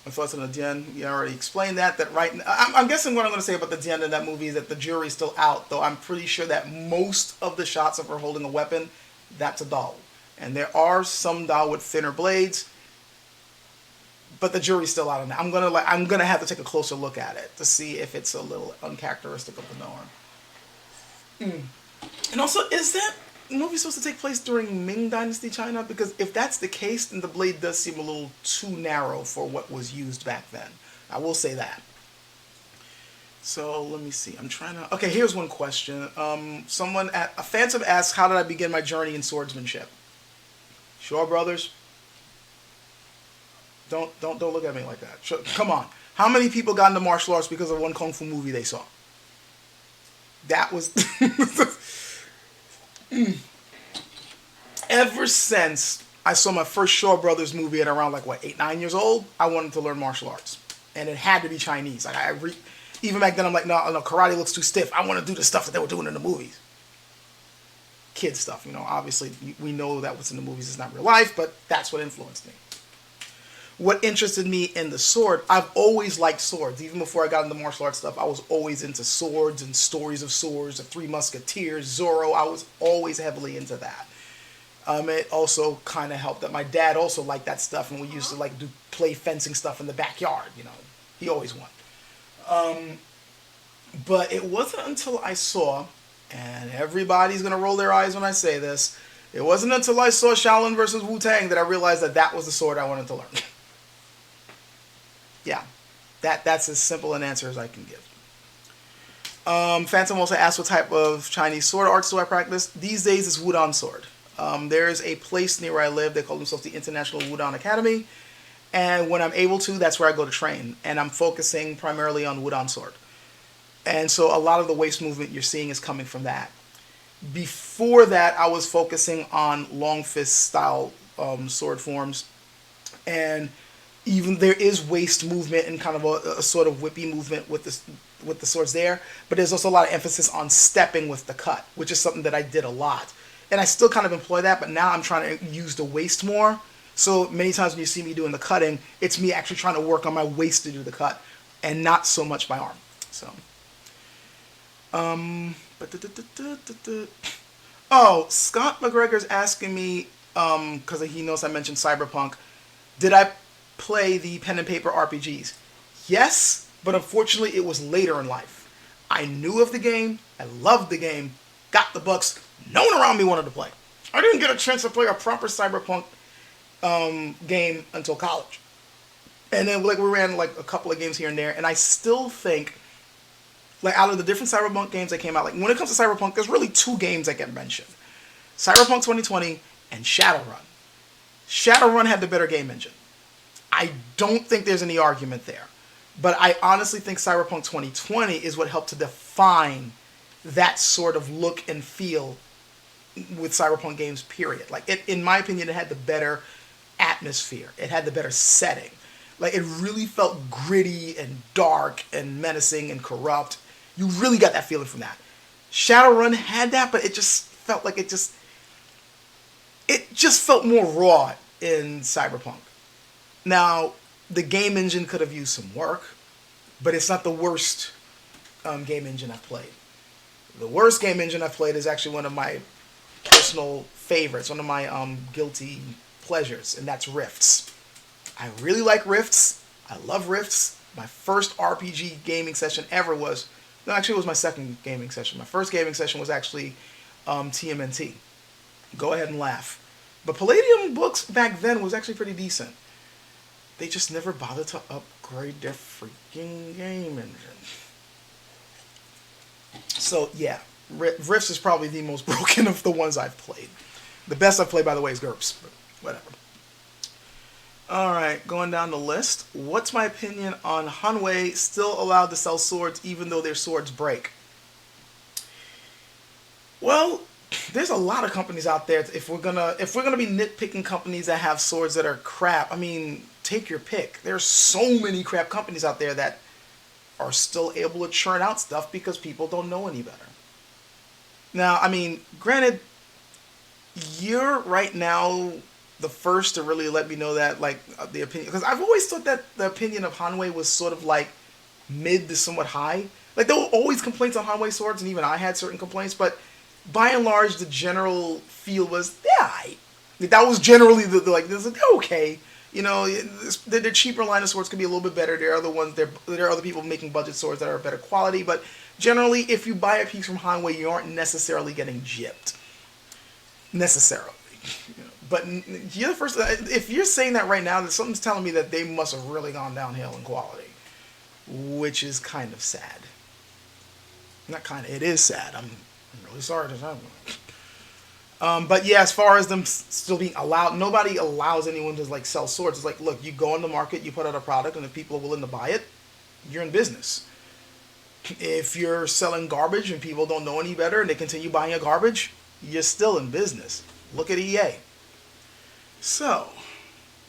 My thoughts on the Jian. You already explained that right. I'm guessing what I'm going to say about the Jian in that movie is that the jury's still out, though I'm pretty sure that most of the shots of her holding a weapon, that's a doll. And there are some doll with thinner blades, but the jury's still out on that. I'm gonna have to take a closer look at it to see if it's a little uncharacteristic of the norm. And also, is that movie supposed to take place during Ming Dynasty China? Because if that's the case, then the blade does seem a little too narrow for what was used back then. I will say that. So let me see. I'm trying to... Okay, here's one question. A Phantom asks, how did I begin my journey in swordsmanship? Shaw Brothers? Don't look at me like that. Come on. How many people got into martial arts because of one kung fu movie they saw? That was... Ever since I saw my first Shaw Brothers movie at around 8, 9 years old, I wanted to learn martial arts. And it had to be Chinese. Even back then I'm like, no, karate looks too stiff. I want to do the stuff that they were doing in the movies. Kid stuff, obviously we know that what's in the movies is not real life, but that's what influenced me. what interested me in the sword, I've always liked swords. Even before I got into martial arts stuff, I was always into swords and stories of swords, the Three Musketeers, Zorro. I was always heavily into that. It also kind of helped that my dad also liked that stuff, and we used to like play fencing stuff in the backyard. You know, he always won. But it wasn't until I saw, and everybody's gonna roll their eyes when I say this, it wasn't until I saw Shaolin versus Wu-Tang that I realized that that was the sword I wanted to learn. Yeah, that's as simple an answer as I can give. Phantom also asked what type of Chinese sword arts do I practice. These days it's Wudang sword. There is a place near where I live. They call themselves the International Wudang Academy. And when I'm able to, that's where I go to train. And I'm focusing primarily on Wudang sword. And so a lot of the waist movement you're seeing is coming from that. Before that, I was focusing on long fist style sword forms. And even there is waist movement and kind of a sort of whippy movement with the swords there. But there's also a lot of emphasis on stepping with the cut, which is something that I did a lot. And I still kind of employ that, but now I'm trying to use the waist more. So many times when you see me doing the cutting, it's me actually trying to work on my waist to do the cut and not so much my arm. So, oh, Scott McGregor's asking me, because he knows I mentioned Cyberpunk, did I play the pen and paper RPGs? Yes, but unfortunately it was later in life. I knew of the game, I loved the game, got the books, no one around me wanted to play. I didn't get a chance to play a proper Cyberpunk game until college. And then like we ran like a couple of games here and there, and I still think like out of the different Cyberpunk games that came out, like when it comes to Cyberpunk, there's really two games that get mentioned. Cyberpunk 2020 and Shadowrun. Shadowrun had the better game engine. I don't think there's any argument there. But I honestly think Cyberpunk 2020 is what helped to define that sort of look and feel with Cyberpunk games, period. Like, it, in my opinion, it had the better atmosphere. It had the better setting. Like, it really felt gritty and dark and menacing and corrupt. You really got that feeling from that. Shadowrun had that, but it just felt like it just felt more raw in Cyberpunk. Now, the game engine could have used some work, but it's not the worst game engine I've played. The worst game engine I've played is actually one of my personal favorites, one of my guilty pleasures, and that's Rifts. I really like Rifts. I love Rifts. My first RPG gaming session ever was, no, actually it was my second gaming session. My first gaming session was actually TMNT. Go ahead and laugh. But Palladium Books back then was actually pretty decent. They just never bothered to upgrade their freaking game engine. So, yeah, Rifts is probably the most broken of the ones I've played. The best I've played, by the way, is GURPS, but whatever. Alright, going down the list. What's my opinion on Hanwei still allowed to sell swords even though their swords break? Well, there's a lot of companies out there. If we're gonna be nitpicking companies that have swords that are crap, I mean, take your pick. There's so many crap companies out there that are still able to churn out stuff because people don't know any better. Now, I mean, granted, you're right now the first to really let me know that, like, the opinion, because I've always thought that the opinion of Hanwei was sort of like mid to somewhat high. Like, there were always complaints on Hanwei swords, and even I had certain complaints, but by and large, the general feel was, yeah, that was generally they're okay. You know, the cheaper line of swords could be a little bit better. There are other people making budget swords that are better quality, but generally, if you buy a piece from Hanwei, you aren't necessarily getting gypped. Necessarily. You know, but you're the first. If you're saying that right now, then something's telling me that they must have really gone downhill in quality, which is kind of sad. Not kind of. It is sad. I'm really sorry to say. But yeah, as far as them still being allowed, nobody allows anyone to like sell swords. It's like, look, you go on the market, you put out a product, and if people are willing to buy it, you're in business. If you're selling garbage and people don't know any better and they continue buying your garbage, you're still in business. Look at EA. So,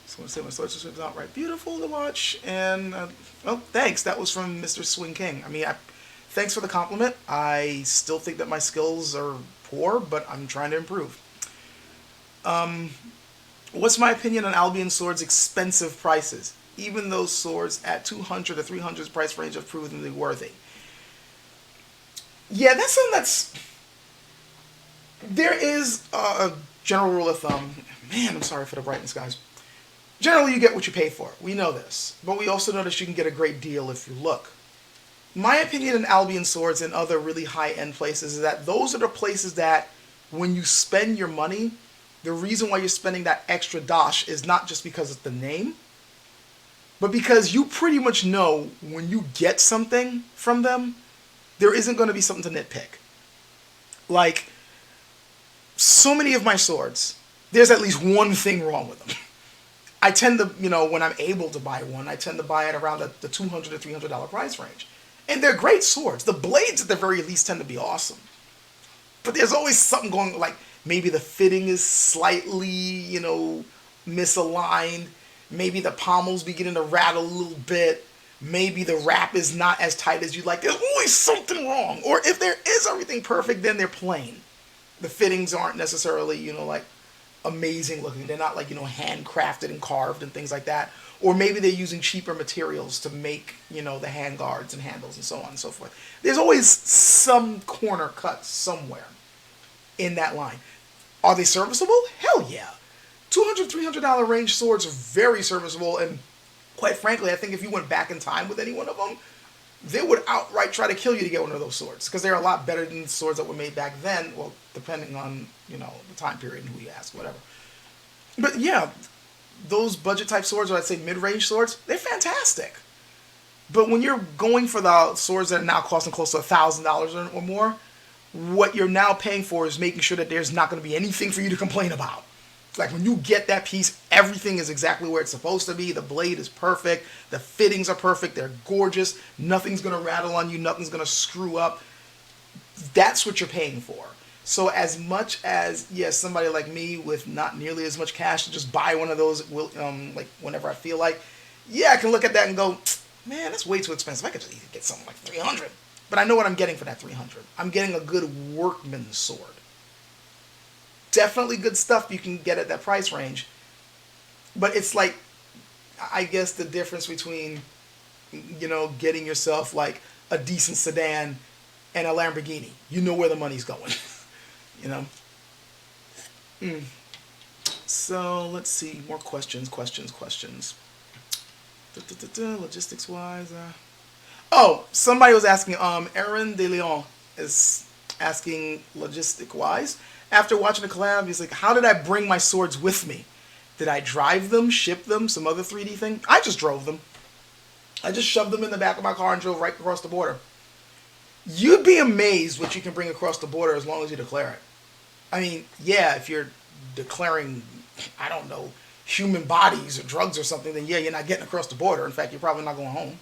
someone said my swords are outright beautiful to watch, and oh, thanks. That was from Mr. Swing King. I mean, thanks for the compliment. I still think that my skills are poor, but I'm trying to improve. What's my opinion on Albion Sword's expensive prices? Even those swords at 200 to 300 price range have proven to be worthy. Yeah, that's something that's... There is a general rule of thumb. Man, I'm sorry for the brightness, guys. Generally, you get what you pay for. We know this. But we also know that you can get a great deal if you look. My opinion on Albion Swords and other really high-end places is that those are the places that when you spend your money, the reason why you're spending that extra dosh is not just because of the name, but because you pretty much know when you get something from them, there isn't going to be something to nitpick. Like, so many of my swords, there's at least one thing wrong with them. I tend to, when I'm able to buy one, I tend to buy it around the $200 to $300 price range. And they're great swords. The blades, at the very least, tend to be awesome. But there's always something going, like, maybe the fitting is slightly, misaligned. Maybe the pommel's beginning to rattle a little bit. Maybe the wrap is not as tight as you'd like. There's always something wrong. Or if there is everything perfect, then they're plain. The fittings aren't necessarily, like, amazing looking. They're not, like, handcrafted and carved and things like that. Or maybe they're using cheaper materials to make, the hand guards and handles and so on and so forth. There's always some corner cut somewhere in that line. Are they serviceable? Hell yeah. $200, $300 range swords are very serviceable, and quite frankly, I think if you went back in time with any one of them, they would outright try to kill you to get one of those swords, because they're a lot better than the swords that were made back then, well, depending on, the time period and who you ask, whatever. But yeah, those budget-type swords, or I'd say mid-range swords, they're fantastic. But when you're going for the swords that are now costing close to $1,000 or more, what you're now paying for is making sure that there's not going to be anything for you to complain about. Like, when you get that piece, everything is exactly where it's supposed to be. The blade is perfect. The fittings are perfect. They're gorgeous. Nothing's going to rattle on you. Nothing's going to screw up. That's what you're paying for. So as much as, yes, somebody like me with not nearly as much cash to just buy one of those, like, whenever I feel like, yeah, I can look at that and go, man, that's way too expensive. I could just get something like $300. But I know what I'm getting for that $300. I'm getting a good workman's sword. Definitely good stuff you can get at that price range. But it's like, I guess the difference between, getting yourself like a decent sedan and a Lamborghini. You know where the money's going. So, let's see. More questions. Logistics wise. Oh, somebody was asking, Aaron De Leon is asking logistic wise. After watching the collab, he's like, how did I bring my swords with me? Did I drive them, ship them, some other 3D thing? I just drove them. I just shoved them in the back of my car and drove right across the border. You'd be amazed what you can bring across the border as long as you declare it. I mean, yeah, if you're declaring, I don't know, human bodies or drugs or something, then yeah, you're not getting across the border. In fact, you're probably not going home.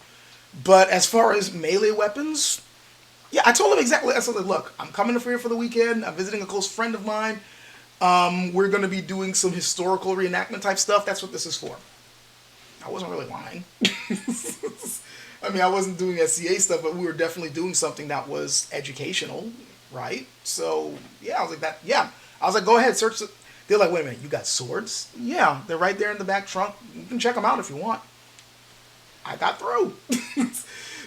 But as far as melee weapons, yeah, I told him exactly. I said, look, I'm coming here for the weekend. I'm visiting a close friend of mine. We're going to be doing some historical reenactment type stuff. That's what this is for. I wasn't really lying. I mean, I wasn't doing SCA stuff, but we were definitely doing something that was educational, right? So, yeah, I was like, that. Yeah. I was like, go ahead, search. They're like, wait a minute, you got swords? Yeah, they're right there in the back trunk. You can check them out if you want. I got through.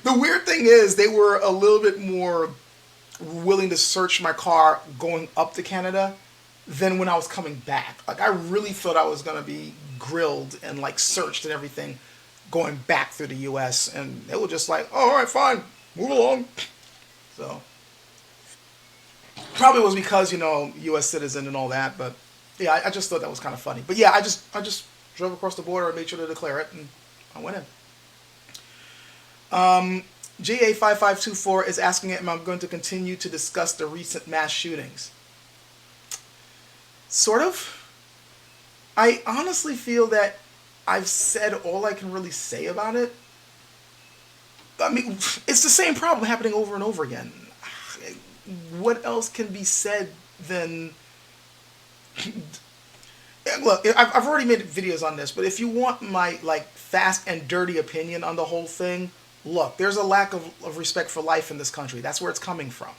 The weird thing is, they were a little bit more willing to search my car going up to Canada than when I was coming back. Like, I really thought I was going to be grilled and, like, searched and everything going back through the U.S. And they were just like, oh, all right, fine, move along. So, probably was because, U.S. citizen and all that. But, yeah, I just thought that was kind of funny. But, yeah, I just drove across the border and made sure to declare it, and I went in. GA5524 is asking if I'm going to continue to discuss the recent mass shootings. Sort of. I honestly feel that I've said all I can really say about it. I mean, it's the same problem happening over and over again. What else can be said than... Look, I've already made videos on this, but if you want my, like, fast and dirty opinion on the whole thing, look, there's a lack of respect for life in this country. That's where it's coming from.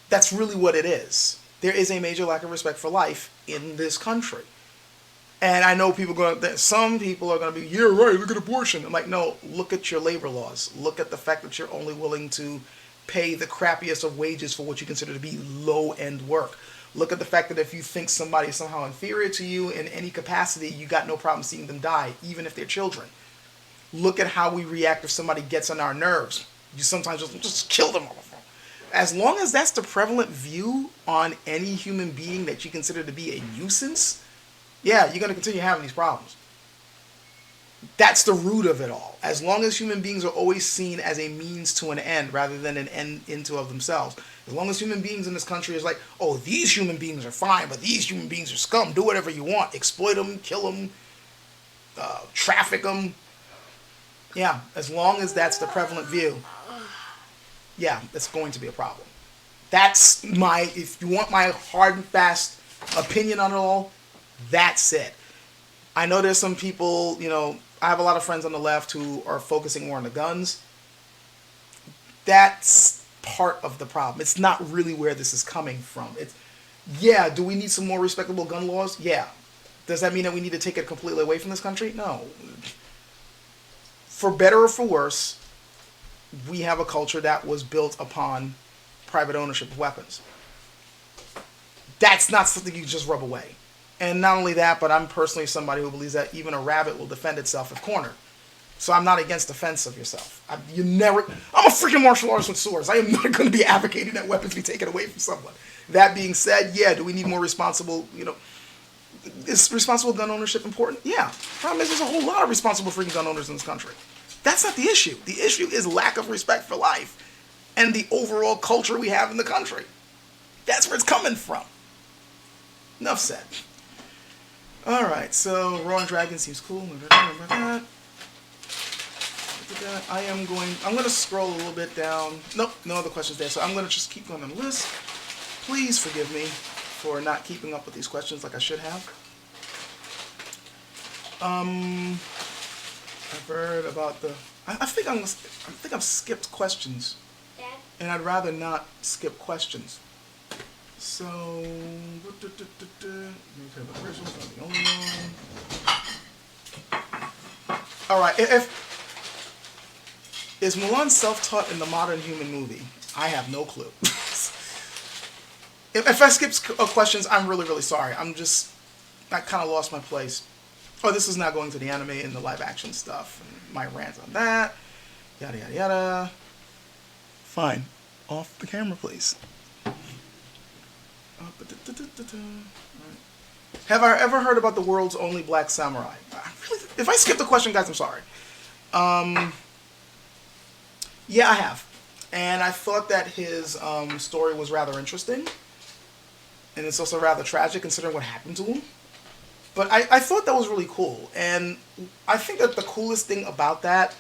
That's really what it is. There is a major lack of respect for life in this country. And I know some people are going to be, yeah, right, look at abortion. I'm like, no, look at your labor laws. Look at the fact that you're only willing to pay the crappiest of wages for what you consider to be low-end work. Look at the fact that if you think somebody is somehow inferior to you in any capacity, you got no problem seeing them die, even if they're children. Look at how we react if somebody gets on our nerves. You sometimes just kill them. As long as that's the prevalent view on any human being that you consider to be a nuisance, yeah, you're going to continue having these problems. That's the root of it all. As long as human beings are always seen as a means to an end rather than an end into of themselves. As long as human beings in this country is like, oh, these human beings are fine, but these human beings are scum. Do whatever you want. Exploit them, kill them, traffic them. Yeah, as long as that's the prevalent view, yeah, it's going to be a problem. If you want my hard and fast opinion on it all, that's it. I know there's some people, I have a lot of friends on the left who are focusing more on the guns. That's part of the problem. It's not really where this is coming from. Do we need some more respectable gun laws? Yeah. Does that mean that we need to take it completely away from this country? No. For better or for worse, we have a culture that was built upon private ownership of weapons. That's not something you can just rub away. And not only that, but I'm personally somebody who believes that even a rabbit will defend itself if cornered. So I'm not against defense of yourself. I'm a freaking martial artist with swords. I am not going to be advocating that weapons be taken away from someone. That being said, do we need more responsible, is responsible gun ownership important? Yeah. Problem is, there's a whole lot of responsible freaking gun owners in this country. That's not the issue. The issue is lack of respect for life and the overall culture we have in the country. That's where it's coming from. Enough said. Alright, so Raw and Dragon seems cool. I'm going to scroll a little bit down. Nope, no other questions there. So I'm going to just keep going on the list. Please forgive me for not keeping up with these questions like I should have. I've heard about I think I've skipped questions. Dad? And I'd rather not skip questions. So, alright, is Mulan self-taught in the modern human movie? I have no clue. If I skip questions, I'm really, really sorry. I kind of lost my place. Oh, this is now going to the anime and the live action stuff. And my rant on that. Yada, yada, yada. Fine. Off the camera, please. Have I ever heard about the world's only black samurai? If I skip the question, guys, I'm sorry. Yeah, I have. And I thought that his story was rather interesting. And it's also rather tragic considering what happened to him. But I thought that was really cool. And I think that the coolest thing about that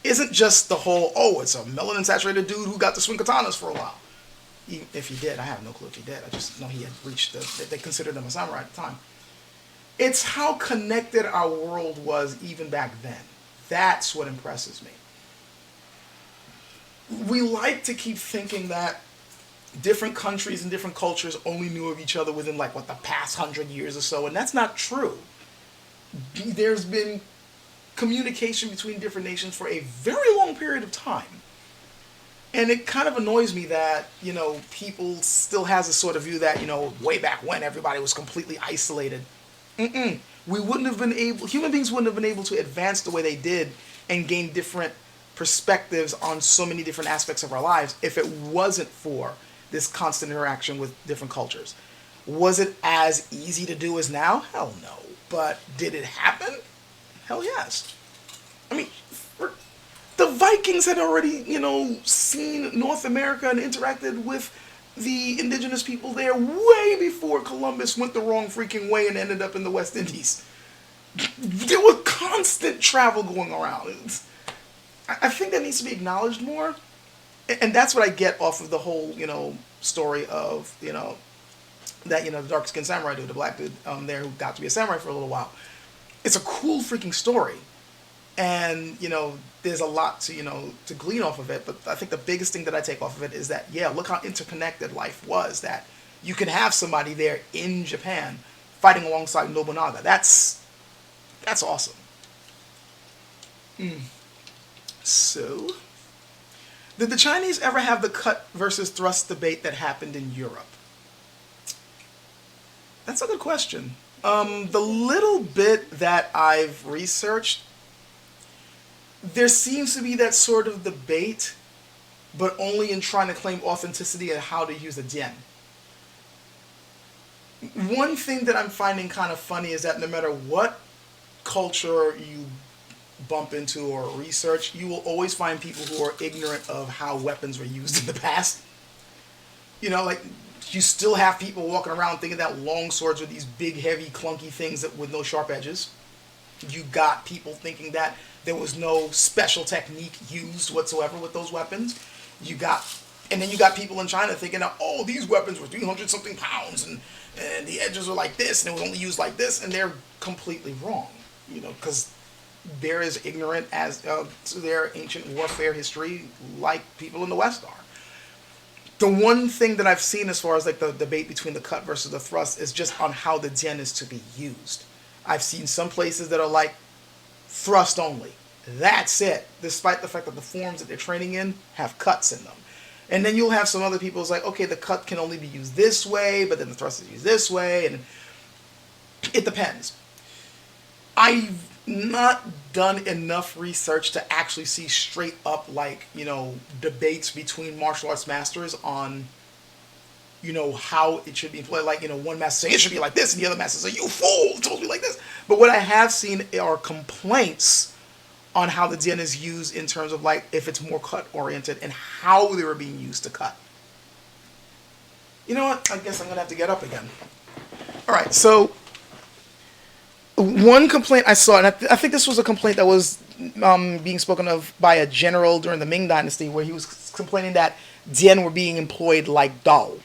isn't just the whole, it's a melanin-saturated dude who got to swing katanas for a while. Even if he did, I have no clue if he did. I just know he had reached they considered him a samurai at the time. It's how connected our world was even back then. That's what impresses me. We like to keep thinking that different countries and different cultures only knew of each other within the past 100 years or so, and that's not true. There's been communication between different nations for a very long period of time. And it kind of annoys me that, people still has a sort of view that, way back when everybody was completely isolated. We wouldn't have been human beings wouldn't have been able to advance the way they did and gain different perspectives on so many different aspects of our lives if it wasn't for this constant interaction with different cultures. Was it as easy to do as now? Hell no. But did it happen? Hell yes. I mean, the Vikings had already, seen North America and interacted with the indigenous people there way before Columbus went the wrong freaking way and ended up in the West Indies. There was constant travel going around. I think that needs to be acknowledged more. And that's what I get off of the whole, story of, that, the dark-skinned samurai dude, the black dude there who got to be a samurai for a little while. It's a cool freaking story. And, there's a lot to, to glean off of it. But I think the biggest thing that I take off of it is that, look how interconnected life was. That you can have somebody there in Japan fighting alongside Nobunaga. That's awesome. So, did the Chinese ever have the cut versus thrust debate that happened in Europe? That's a good question. The little bit that I've researched, there seems to be that sort of debate, but only in trying to claim authenticity and how to use the dian. One thing that I'm finding kind of funny is that no matter what culture you bump into or research, you will always find people who are ignorant of how weapons were used in the past. You know, like, you still have people walking around thinking that long swords are these big, heavy, clunky things that with no sharp edges. You got people thinking that there was no special technique used whatsoever with those weapons. And then you got people in China thinking that, oh, these weapons were 300 something pounds and the edges were like this and it was only used like this, and they're completely wrong. You know, because they're as ignorant as to their ancient warfare history like people in the West are. The one thing that I've seen as far as like the debate between the cut versus the thrust is just on how the dian is to be used. I've seen some places that are like thrust only. That's it. Despite the fact that the forms that they're training in have cuts in them. And then you'll have some other people who's like, okay, the cut can only be used this way, but then the thrust is used this way, and it depends. I've not done enough research to actually see straight up, like, you know, debates between martial arts masters on, you know, how it should be employed. Like, you know, one master saying it should be like this, and the other master saying, you fool, it's supposed to be like this. But what I have seen are complaints on how the dian is used in terms of, like, if it's more cut oriented and how they were being used to cut. You know what? I guess I'm going to have to get up again. All right, so one complaint I saw, and I think this was a complaint that was being spoken of by a general during the Ming Dynasty, where he was complaining that dian were being employed like Dao.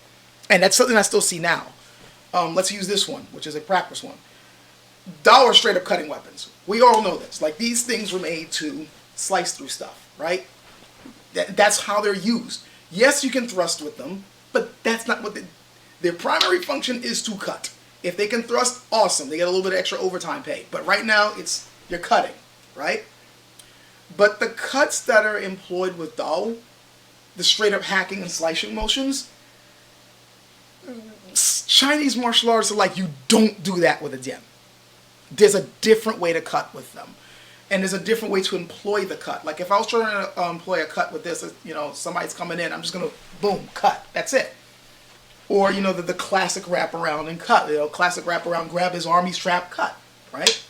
And that's something I still see now. Let's use this one, which is a practice one. Dao are straight up cutting weapons. We all know this. Like, these things were made to slice through stuff, right? That's how they're used. Yes, you can thrust with them, but that's not what their primary function is, to cut. If they can thrust, awesome. They get a little bit of extra overtime pay. But right now, you're cutting, right? But the cuts that are employed with Dao, the straight up hacking and slicing motions, Chinese martial arts are like, you don't do that with a dian. There's a different way to cut with them. And there's a different way to employ the cut. Like, if I was trying to employ a cut with this, you know, somebody's coming in, I'm just going to, boom, cut. That's it. Or, you know, the classic wraparound and cut. You know, classic wraparound, grab his arm, he's trapped, cut. Right?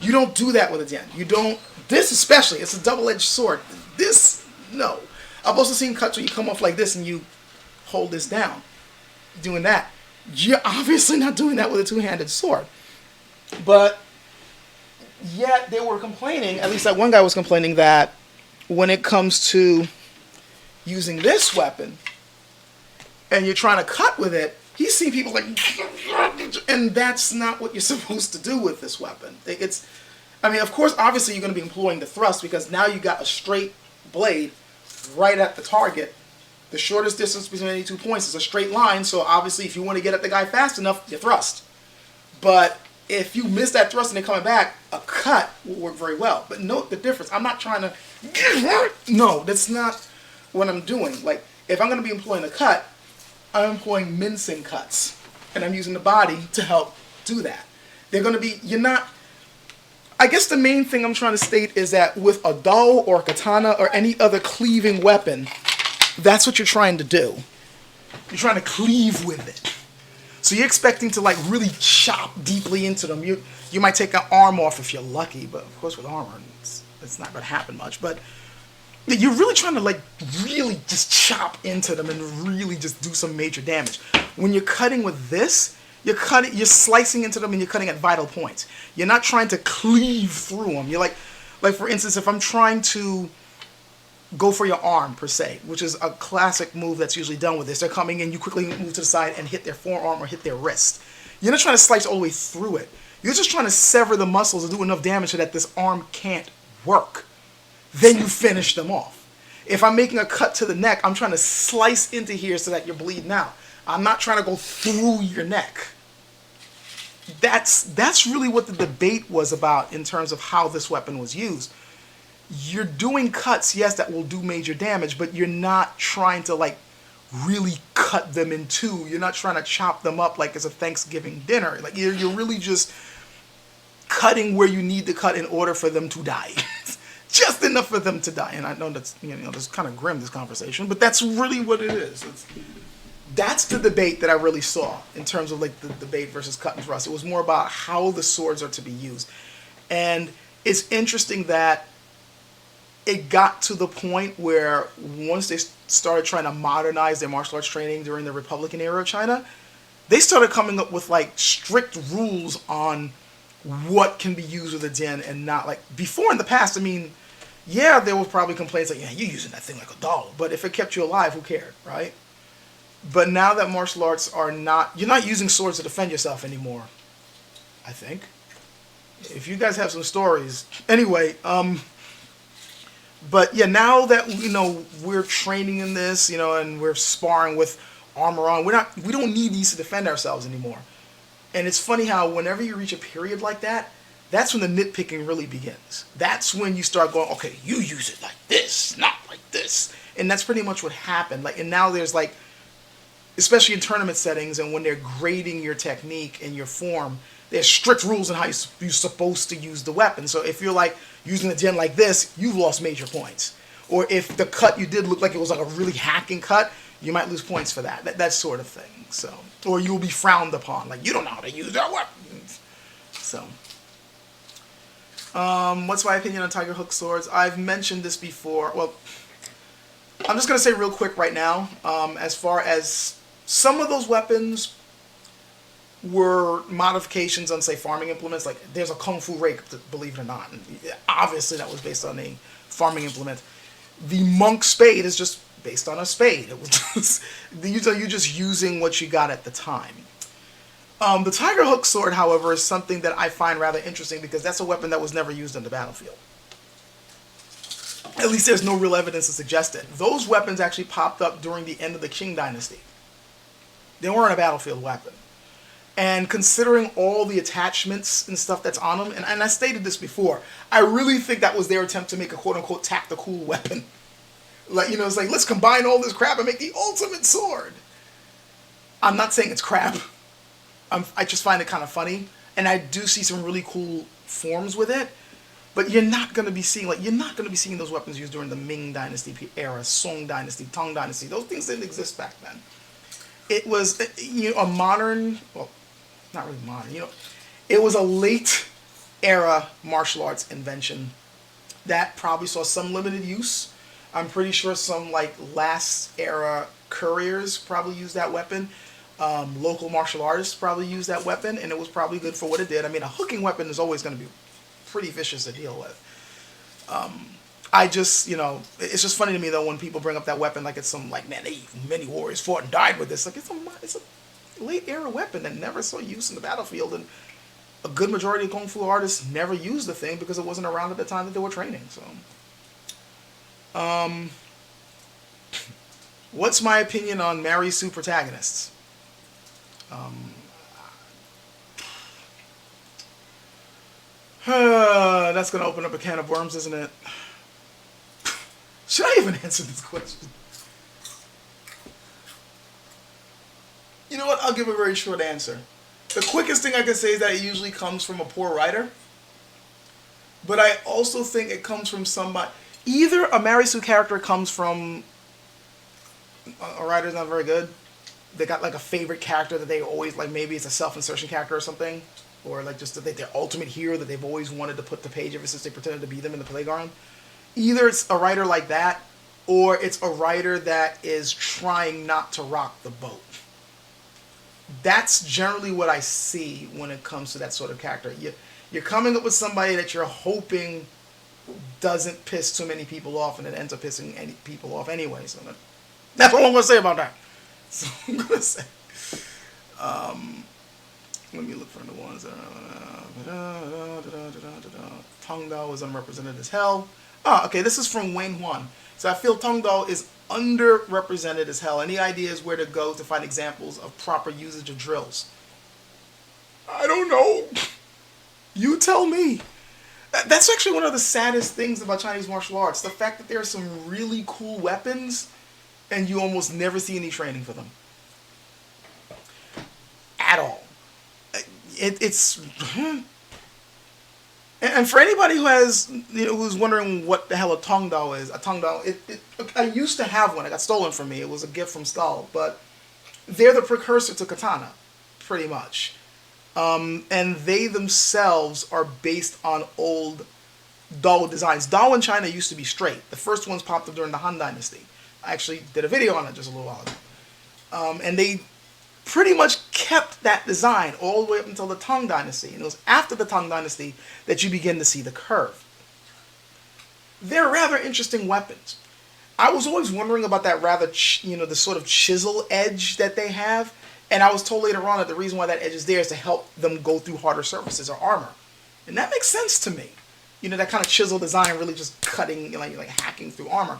You don't do that with a dian. You don't, this especially, it's a double-edged sword. This, no. I've also seen cuts where you come off like this and you hold this down. Doing that. You're obviously not doing that with a two-handed sword. But yet they were complaining, at least that one guy was complaining, that when it comes to using this weapon and you're trying to cut with it, he's seen people like, and that's not what you're supposed to do with this weapon. I mean, of course, obviously you're going to be employing the thrust, because now you got a straight blade right at the target. The shortest distance between any 2 points is a straight line, so obviously if you want to get at the guy fast enough, you thrust. But if you miss that thrust and they're coming back, a cut will work very well. But note the difference. I'm not trying to, no, that's not what I'm doing. Like, if I'm going to be employing a cut, I'm employing mincing cuts. And I'm using the body to help do that. They're going to be, I guess the main thing I'm trying to state is that with a Dao or a katana or any other cleaving weapon, that's what you're trying to do. You're trying to cleave with it. So you're expecting to, like, really chop deeply into them. You might take an arm off if you're lucky, but of course with armor, it's not going to happen much. But you're really trying to, like, really just chop into them and really just do some major damage. When you're cutting with this, you're slicing into them and you're cutting at vital points. You're not trying to cleave through them. You're like for instance, if I'm trying to go for your arm, per se, which is a classic move that's usually done with this. They're coming in, you quickly move to the side and hit their forearm or hit their wrist. You're not trying to slice all the way through it. You're just trying to sever the muscles and do enough damage so that this arm can't work. Then you finish them off. If I'm making a cut to the neck, I'm trying to slice into here so that you're bleeding out. I'm not trying to go through your neck. that's really what the debate was about in terms of how this weapon was used. You're doing cuts, yes, that will do major damage, but you're not trying to like really cut them in two. You're not trying to chop them up like it's a Thanksgiving dinner. Like you're really just cutting where you need to cut in order for them to die. Just enough for them to die. And I know that's, that's kind of grim, this conversation, but that's really what it is. That's the debate that I really saw in terms of like the debate versus cut and thrust. It was more about how the swords are to be used. And it's interesting that it got to the point where once they started trying to modernize their martial arts training during the Republican era of China, they started coming up with like strict rules on what can be used with a Jin and not. Like before in the past, I mean, yeah, there was probably complaints like, yeah, you're using that thing like a doll, but if it kept you alive, who cared, right? But now that martial arts are not, you're not using swords to defend yourself anymore, I think. If you guys have some stories. Anyway, but yeah, now that, we're training in this, and we're sparring with armor on, we don't need these to defend ourselves anymore. And it's funny how whenever you reach a period like that, that's when the nitpicking really begins. That's when you start going, okay, you use it like this, not like this. And that's pretty much what happened. Like, and now there's like, especially in tournament settings and when they're grading your technique and your form, there's strict rules on how you're supposed to use the weapon. So if you're like using the Jin like this, you've lost major points. Or if the cut you did look like it was like a really hacking cut, you might lose points for that sort of thing. So, or you'll be frowned upon, like you don't know how to use that weapon. So, what's my opinion on tiger hook swords? I've mentioned this before. Well, I'm just gonna say real quick right now. As far as some of those weapons were modifications on, say, farming implements. Like there's a kung fu rake, believe it or not. And obviously, that was based on a farming implement. The monk spade is just based on a spade. It was just, you're just using what you got at the time. The tiger hook sword, however, is something that I find rather interesting because that's a weapon that was never used on the battlefield. At least there's no real evidence to suggest it. Those weapons actually popped up during the end of the Qing Dynasty. They weren't a battlefield weapon. And considering all the attachments and stuff that's on them, and I stated this before, I really think that was their attempt to make a quote-unquote tactical weapon. Like, it's like, let's combine all this crap and make the ultimate sword. I'm not saying it's crap. I just find it kind of funny. And I do see some really cool forms with it. But you're not going to be seeing those weapons used during the Ming Dynasty era, Song Dynasty, Tong Dynasty. Those things didn't exist back then. It was, a modern, well, not really modern, it was a late era martial arts invention that probably saw some limited use. I'm pretty sure some like last era couriers probably used that weapon. Local martial artists probably used that weapon, and it was probably good for what it did. I mean, a hooking weapon is always going to be pretty vicious to deal with. I just, it's just funny to me though when people bring up that weapon like it's some like, man, many warriors fought and died with this. Like it's a late era weapon that never saw use in the battlefield, and a good majority of kung fu artists never used the thing because it wasn't around at the time that they were training. So, what's my opinion on Mary Sue protagonists? That's gonna open up a can of worms, isn't it? Should I even answer this question? You know what? I'll give a very short answer. The quickest thing I can say is that it usually comes from a poor writer. But I also think it comes from somebody. Either a Mary Sue character comes from a writer's not very good. They got like a favorite character that they always like. Maybe it's a self-insertion character or something. Or like just their ultimate hero that they've always wanted to put to page ever since they pretended to be them in the playground. Either it's a writer like that, or it's a writer that is trying not to rock the boat. That's generally what I see when it comes to that sort of character. You're coming up with somebody that you're hoping doesn't piss too many people off, and it ends up pissing people off anyway. So that's all I'm going to say about that. So I'm going to say... let me look for the ones. Tong Dao is unrepresented as hell. Okay, this is from Wayne Huan. So I feel Tong Dao is underrepresented as hell. Any ideas where to go to find examples of proper usage of drills? I don't know. You tell me. That's actually one of the saddest things about Chinese martial arts. The fact that there are some really cool weapons and you almost never see any training for them. At all. It's... And for anybody who has, who's wondering what the hell a Tong Dao is, a Tong Dao, I used to have one. It got stolen from me. It was a gift from Skull. But they're the precursor to katana, pretty much. And they themselves are based on old Dao designs. Dao in China used to be straight. The first ones popped up during the Han Dynasty. I actually did a video on it just a little while ago. And they pretty much kept that design all the way up until the Tang Dynasty. And it was after the Tang Dynasty that you begin to see the curve. They're rather interesting weapons. I was always wondering about that rather, the sort of chisel edge that they have. And I was told later on that the reason why that edge is there is to help them go through harder surfaces or armor. And that makes sense to me. That kind of chisel design really just cutting, like hacking through armor.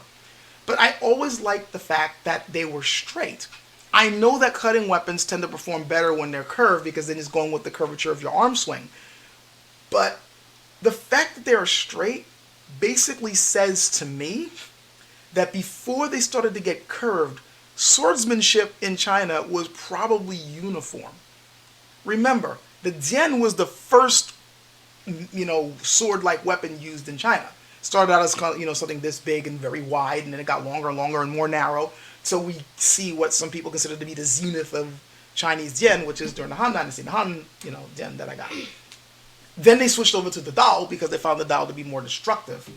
But I always liked the fact that they were straight. I know that cutting weapons tend to perform better when they're curved because then it's going with the curvature of your arm swing. But the fact that they are straight basically says to me that before they started to get curved, swordsmanship in China was probably uniform. Remember, the jian was the first, sword-like weapon used in China. Started out as something this big and very wide, and then it got longer and longer and more narrow. So we see what some people consider to be the zenith of Chinese jian, which is during the Han Dynasty, the Han, jian that I got. Then they switched over to the Dao because they found the Dao to be more destructive.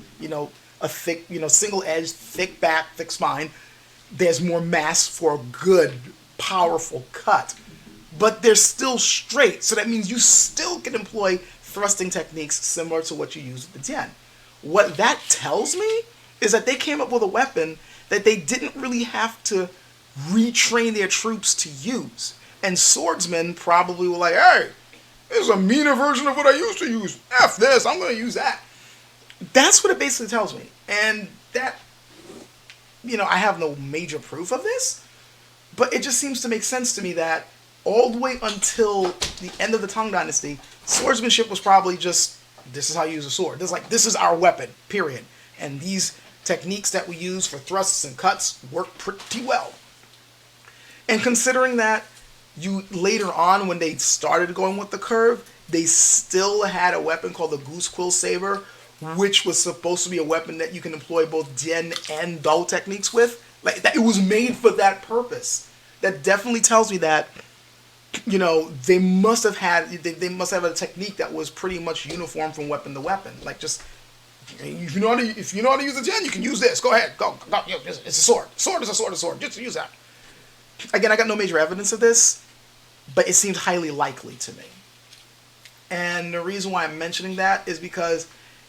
A thick, single-edged, thick back, thick spine. There's more mass for a good, powerful cut. But they're still straight, so that means you still can employ thrusting techniques similar to what you use with the jian. What that tells me is that they came up with a weapon that they didn't really have to retrain their troops to use. And swordsmen probably were like, hey, this is a meaner version of what I used to use. F this, I'm going to use that. That's what it basically tells me. And that, I have no major proof of this, but it just seems to make sense to me that all the way until the end of the Tang Dynasty, swordsmanship was probably just, this is how you use a sword. This is our weapon, period. And these techniques that we use for thrusts and cuts work pretty well. And considering that you later on, when they started going with the curve, they still had a weapon called the Goose Quill Saber, which was supposed to be a weapon that you can employ both Jian and Dao techniques with. It was made for that purpose. That definitely tells me that, they must have a technique that was pretty much uniform from weapon to weapon. If you know how to use a Jian, you can use this. Go ahead, go. It's a sword. Sword is a sword. Just use that. Again, I got no major evidence of this, but it seems highly likely to me. And the reason why I'm mentioning that is because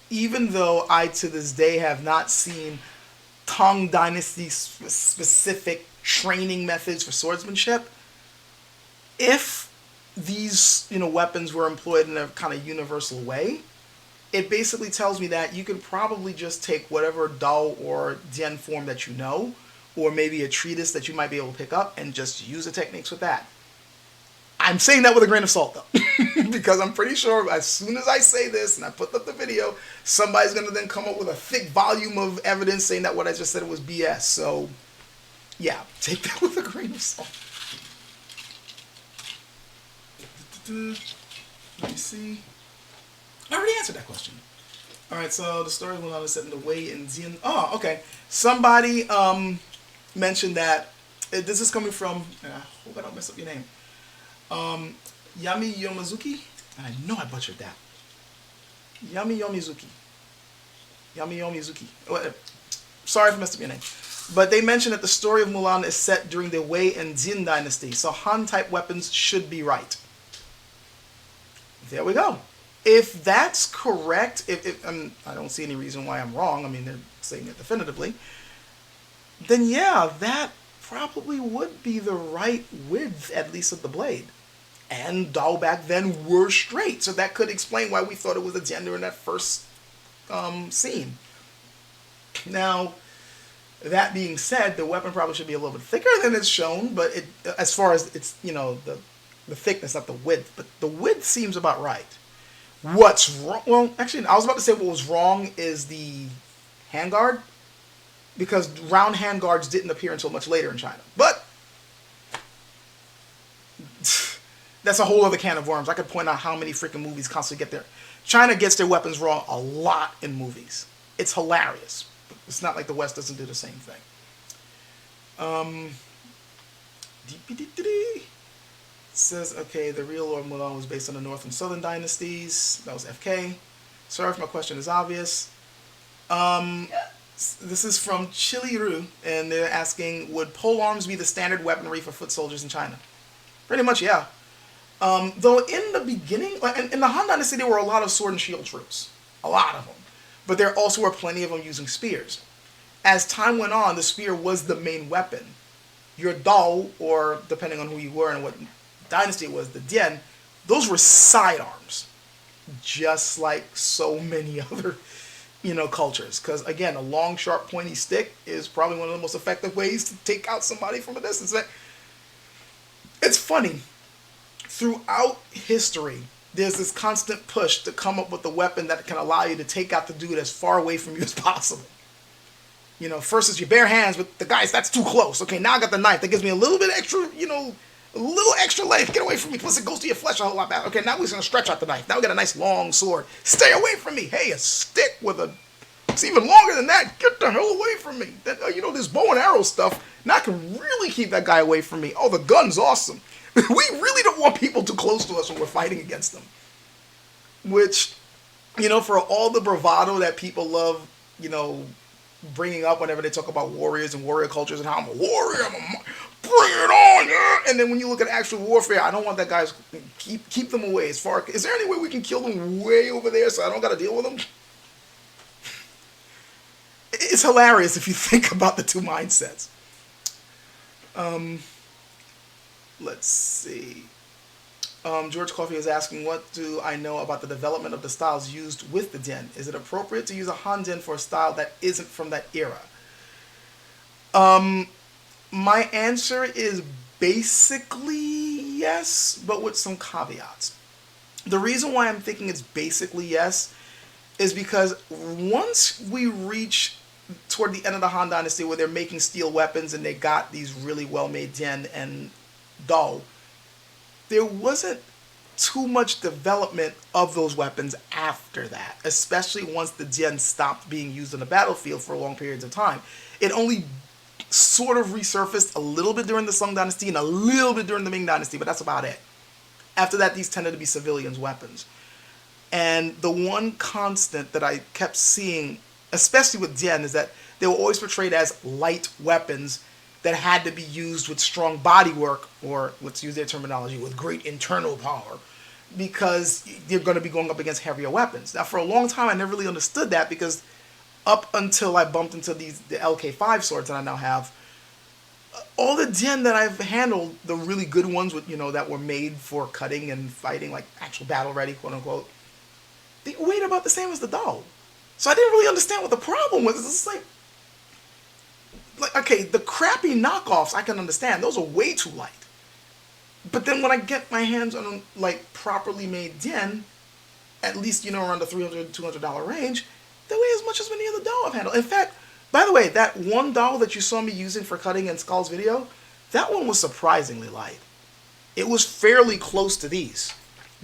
even though I, to this day, have not seen Tang Dynasty specific training methods for swordsmanship, if these, weapons were employed in a kind of universal way, it basically tells me that you can probably just take whatever Dao or Jian form that you know, or maybe a treatise that you might be able to pick up, and just use the techniques with that. I'm saying that with a grain of salt, though, because I'm pretty sure as soon as I say this and I put up the video, somebody's going to then come up with a thick volume of evidence saying that what I just said was BS. So, yeah, take that with a grain of salt. Let me see. I already answered that question. All right, so the story went on to set in the Wei and Jian. Oh, okay. Somebody mentioned that this is coming from. I hope I don't mess up your name. Yami Yomizuki, and I know I butchered that. Yami Yomizuki. Sorry if I messed up your name. But they mentioned that the story of Mulan is set during the Wei and Jin dynasty, so Han-type weapons should be right. There we go. If that's correct, I don't see any reason why I'm wrong. I mean, they're saying it definitively. Then yeah, that probably would be the right width, at least of the blade. And Dao back then were straight, so that could explain why we thought it was a gender in that first scene. Now, that being said, the weapon probably should be a little bit thicker than it's shown, but as far as it's, the The thickness, not the width, but the width seems about right. What's wrong? Well, actually, I was about to say what was wrong is the handguard, because round handguards didn't appear until much later in China. But that's a whole other can of worms. I could point out how many freaking movies constantly get there. China gets their weapons wrong a lot in movies. It's hilarious. It's not like the West doesn't do the same thing. It says, okay, the real Lord Mulan was based on the North and Southern dynasties. That was FK. Sorry if my question is obvious. This is from Chiliru, and they're asking, would pole arms be the standard weaponry for foot soldiers in China? Pretty much, yeah. Though in the beginning, in the Han Dynasty, there were a lot of sword and shield troops. A lot of them. But there also were plenty of them using spears. As time went on, the spear was the main weapon. Your Dao, or depending on who you were and what dynasty it was, the Dian, those were sidearms. Just like so many other, cultures. Because, again, a long, sharp, pointy stick is probably one of the most effective ways to take out somebody from a distance. It's funny. Throughout history, there's this constant push to come up with a weapon that can allow you to take out the dude as far away from you as possible. First it's your bare hands, but the guys, that's too close. Okay, now I got the knife. That gives me a little bit extra, a little extra length. Get away from me. Plus it goes to your flesh a whole lot better. Okay, now we're going to stretch out the knife. Now we got a nice long sword. Stay away from me. Hey, a stick with it's even longer than that. Get the hell away from me. This bow and arrow stuff, now I can really keep that guy away from me. Oh, the gun's awesome. We really don't want people too close to us when we're fighting against them. Which, for all the bravado that people love, bringing up whenever they talk about warriors and warrior cultures and how I'm a warrior, bring it on, yeah. And then when you look at actual warfare, I don't want that guys, keep them away. Is there any way we can kill them way over there so I don't got to deal with them? It's hilarious if you think about the two mindsets. Let's see. George Coffey is asking, what do I know about the development of the styles used with the Dian? Is it appropriate to use a Han Dian for a style that isn't from that era? My answer is basically yes, but with some caveats. The reason why I'm thinking it's basically yes is because once we reach toward the end of the Han Dynasty where they're making steel weapons and they got these really well-made Dian and Dao, there wasn't too much development of those weapons after that, especially once the Dian stopped being used on the battlefield for long periods of time. It only sort of resurfaced a little bit during the Song Dynasty and a little bit during the Ming Dynasty, but that's about it. After that, these tended to be civilians' weapons. And the one constant that I kept seeing, especially with Dian, is that they were always portrayed as light weapons that had to be used with strong bodywork, or let's use their terminology, with great internal power, because you're going to be going up against heavier weapons. Now, for a long time, I never really understood that, because up until I bumped into the LK5 swords that I now have, all the Dian that I've handled, the really good ones with, that were made for cutting and fighting, like actual battle ready, quote unquote, they weighed about the same as the Dao. So I didn't really understand what the problem was. It's just like, okay, the crappy knockoffs I can understand. Those are way too light. But then when I get my hands on properly made Dian, at least around the $300, $200 range, they weigh as much as many other Dao I've handled. In fact, by the way, that one Dao that you saw me using for cutting in Skull's video, that one was surprisingly light. It was fairly close to these,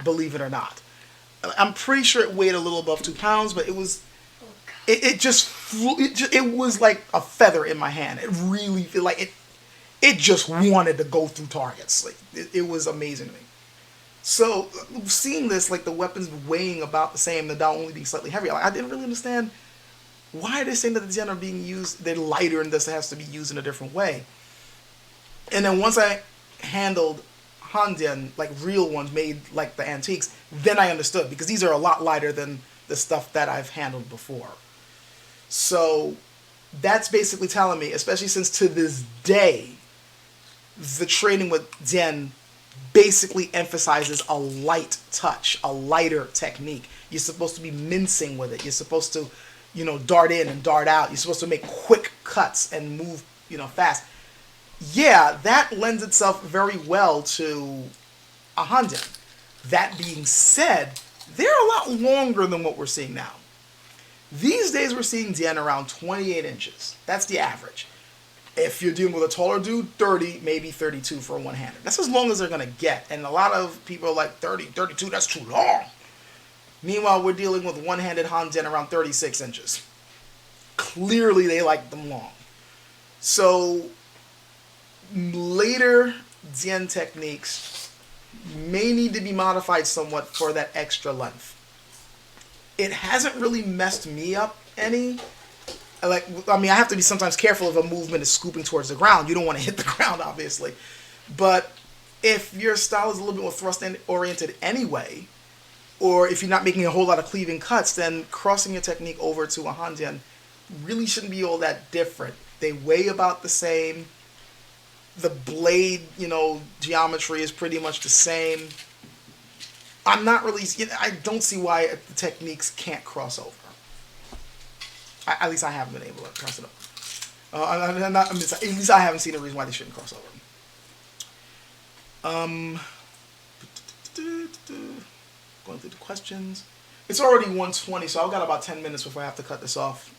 believe it or not. I'm pretty sure it weighed a little above 2 pounds, but it was. It just flew. It was like a feather in my hand. It really felt like it. It just wanted to go through targets. It was amazing to me. So seeing this, the weapons weighing about the same, the Dao only being slightly heavier, I didn't really understand why they're saying that the Dian are being used. They're lighter and this has to be used in a different way. And then once I handled Han Dian, real ones made the antiques, then I understood, because these are a lot lighter than the stuff that I've handled before. So that's basically telling me, especially since to this day, the training with Dian basically emphasizes a light touch, a lighter technique. You're supposed to be mincing with it. You're supposed to, dart in and dart out. You're supposed to make quick cuts and move, fast. Yeah, that lends itself very well to a handian. That being said, they're a lot longer than what we're seeing now. These days we're seeing dian around 28 inches. That's the average. If you're dealing with a taller dude, 30, maybe 32 for a one-hander. That's as long as they're going to get. And a lot of people are like 30, 32, that's too long. Meanwhile, we're dealing with one-handed handian around 36 inches. Clearly, they like them long. So, later dian techniques may need to be modified somewhat for that extra length. It hasn't really messed me up any. I have to be sometimes careful if a movement is scooping towards the ground. You don't want to hit the ground, obviously. But if your style is a little bit more thrust-oriented anyway, or if you're not making a whole lot of cleaving cuts, then crossing your technique over to a handian really shouldn't be all that different. They weigh about the same. The blade, geometry is pretty much the same. I'm not really, I don't see why the techniques can't cross over. At least I haven't been able to cross it over. At least I haven't seen a reason why they shouldn't cross over. Going through the questions. It's already 1:20, so I've got about 10 minutes before I have to cut this off.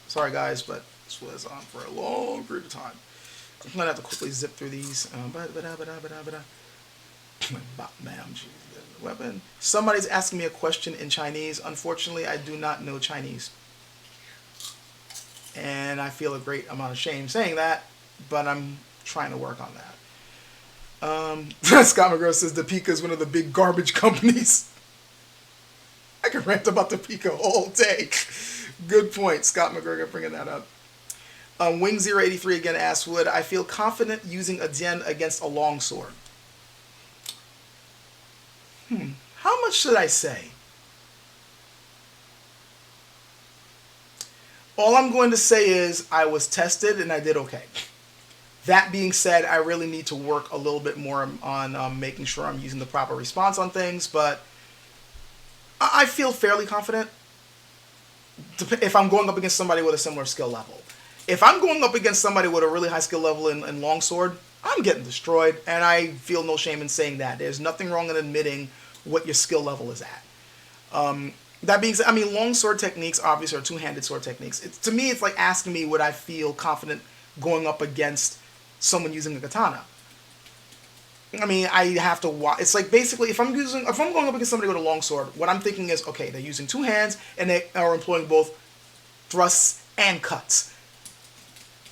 Sorry guys, but this was on for a long period of time. I'm going to have to quickly zip through these. Weapon. Somebody's asking me a question in Chinese. Unfortunately, I do not know Chinese. And I feel a great amount of shame saying that, but I'm trying to work on that. Scott McGraw says Topeka is one of the big garbage companies. I can rant about Topeka all day. Good point, Scott McGregor, bringing that up. Wing083 again asks, would I feel confident using a dian against a longsword? How much should I say? All I'm going to say is I was tested and I did okay. That being said, I really need to work a little bit more on making sure I'm using the proper response on things, but I feel fairly confident if I'm going up against somebody with a similar skill level. If I'm going up against somebody with a really high skill level in longsword, I'm getting destroyed, and I feel no shame in saying that. There's nothing wrong in admitting what your skill level is at. That being said, longsword techniques obviously are two-handed sword techniques. To me, it's like asking me would I feel confident going up against someone using a katana. I have to watch. It's like basically if I'm going up against somebody with a longsword, what I'm thinking is, okay, they're using two hands and they are employing both thrusts and cuts.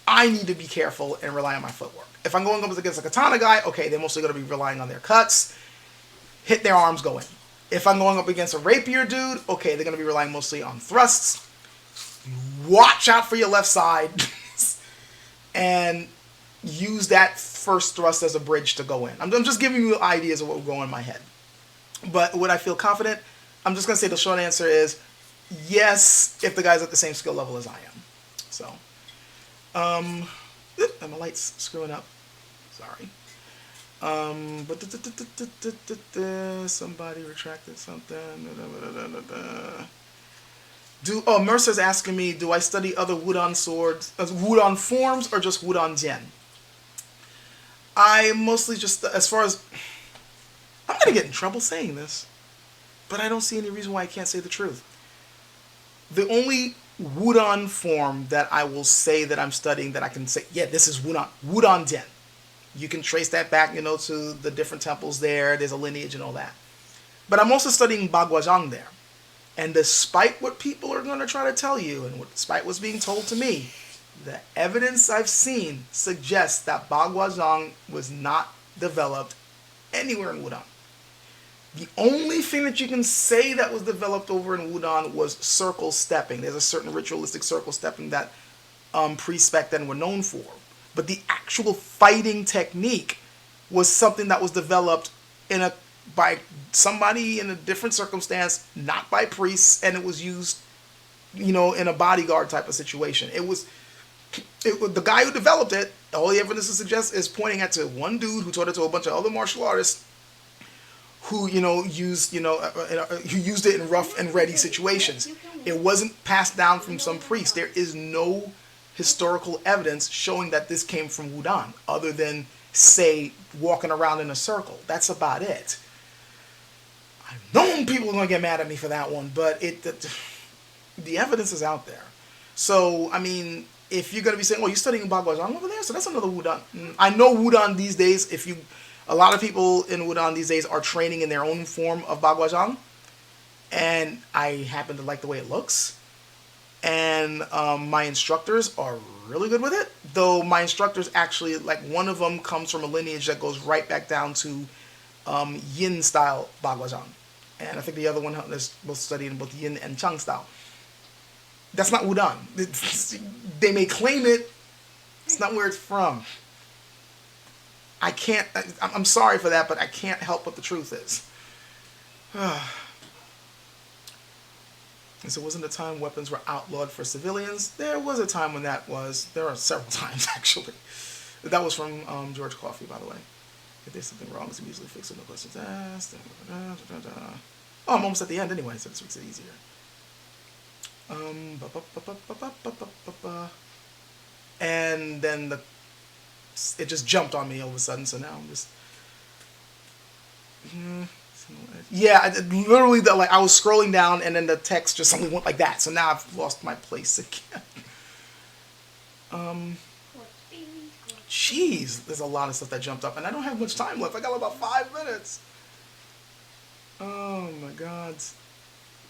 I need to be careful and rely on my footwork. If I'm going up against a katana guy, okay, they're mostly going to be relying on their cuts, hit their arms, go in. If I'm going up against a rapier dude, okay, they're going to be relying mostly on thrusts. Watch out for your left side. And use that first thrust as a bridge to go in. I'm just giving you ideas of what will go in my head. But would I feel confident? I'm just going to say the short answer is yes, if the guy's at the same skill level as I am. So, and my light's screwing up. Sorry. Somebody retracted something. Mercer's asking me, do I study other Wudang swords, Wudang forms, or just Wudang dian? I mostly just, as far as, I'm going to get in trouble saying this, but I don't see any reason why I can't say the truth. The only Wudang form that I will say that I'm studying that I can say, yeah, this is Wudang dian. You can trace that back, to the different temples there. There's a lineage and all that. But I'm also studying Baguazhang there. And despite what people are going to try to tell you, and despite what's being told to me, the evidence I've seen suggests that Baguazhang was not developed anywhere in Wudang. The only thing that you can say that was developed over in Wudang was circle stepping. There's a certain ritualistic circle stepping that priests back then were known for. But the actual fighting technique was something that was developed by somebody in a different circumstance, not by priests, and it was used, in a bodyguard type of situation. It was the guy who developed it. All the evidence suggests is pointing at to one dude who taught it to a bunch of other martial artists who used it in rough and ready situations. It wasn't passed down from some priest. There is no historical evidence showing that this came from Wudang, other than, say, walking around in a circle. That's about it. I've known people are going to get mad at me for that one, but the evidence is out there. So, I mean, if you're going to be saying, "Oh, you're studying Bagwazhang over there," so that's another Wudang. I know Wudang these days. A lot of people in Wudang these days are training in their own form of Bagwazhang, and I happen to like the way it looks. And my instructors are really good with it. Though my instructors actually, like, one of them comes from a lineage that goes right back down to Yin style Bagwazhang, and I think the other one is both studying both Yin and Chang style. That's not Wudang. They may claim it. It's not where it's from. I can't. I'm sorry for that, but I can't help what the truth is. And so, wasn't a time weapons were outlawed for civilians? There was a time when that was. There are several times actually. That was from George Coffey, by the way. If there's something wrong, it's immediately fixed. No questions asked. Oh, I'm almost at the end anyway, so this makes it easier. And then it just jumped on me all of a sudden, so now I'm just literally I was scrolling down and then the text just suddenly went like that, so now I've lost my place again. Jeez, there's a lot of stuff that jumped up and I don't have much time left. I got about 5 minutes. Oh my god.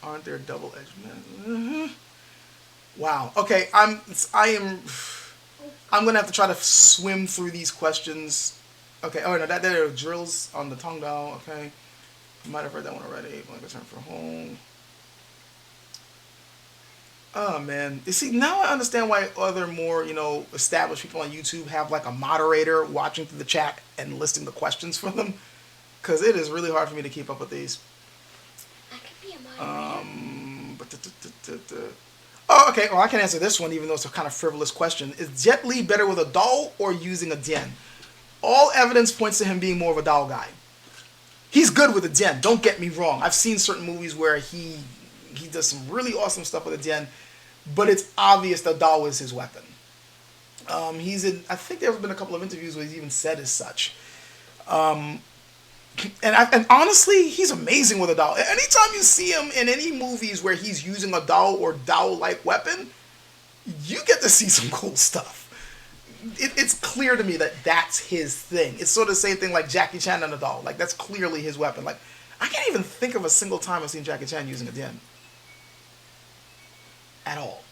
Aren't there double-edged men? Wow. Okay, I'm gonna have to try to swim through these questions. Okay. Oh no, there are drills on the Tong Dao. Okay, you might have heard that one already. Like a term for home. Oh man, you see, now I understand why other more established people on YouTube have like a moderator watching through the chat and listing the questions for them, because it is really hard for me to keep up with these. Oh, okay. Well, I can answer this one, even though it's a kind of frivolous question. Is Jet Li better with a Dao or using a Dian? All evidence points to him being more of a Dao guy. He's good with a Dian. Don't get me wrong. I've seen certain movies where he does some really awesome stuff with a Dian, but it's obvious that Dao is his weapon. I think there have been a couple of interviews where he's even said as such. And honestly, he's amazing with a Dao. Anytime you see him in any movies where he's using a Dao or Dao-like weapon, you get to see some cool stuff. It's clear to me that that's his thing. It's sort of the same thing like Jackie Chan and a Dao. Like, that's clearly his weapon. Like, I can't even think of a single time I've seen Jackie Chan using a Dian. At all.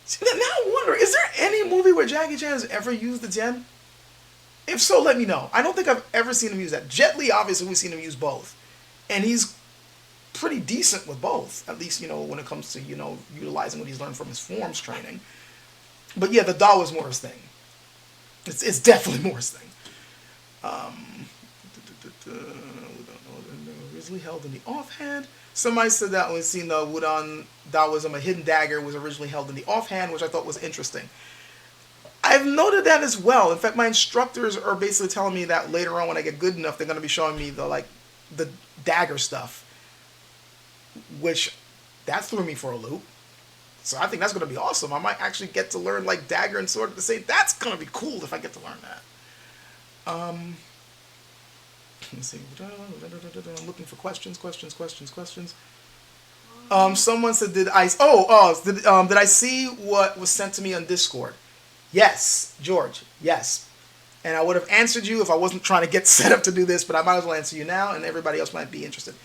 See, now I wonder, is there any movie where Jackie Chan has ever used the Dian? If so, let me know. I don't think I've ever seen him use that. Jet Li, obviously, we've seen him use both. And he's pretty decent with both. At least, when it comes to, utilizing what he's learned from his forms training. But yeah, the Dao is more his thing. It's definitely more his thing. Originally held in the offhand. Somebody said that when seen the Wudang Daoism, a hidden dagger was originally held in the offhand, which I thought was interesting. I've noted that as well. In fact, my instructors are basically telling me that later on when I get good enough, they're going to be showing me the dagger stuff, which that threw me for a loop. So I think that's going to be awesome. I might actually get to learn like dagger and sword at the same. That's going to be cool if I get to learn that. Let's see. I'm looking for questions. Someone said, did I see what was sent to me on Discord? Yes, George, yes. And I would have answered you if I wasn't trying to get set up to do this, but I might as well answer you now, and everybody else might be interested.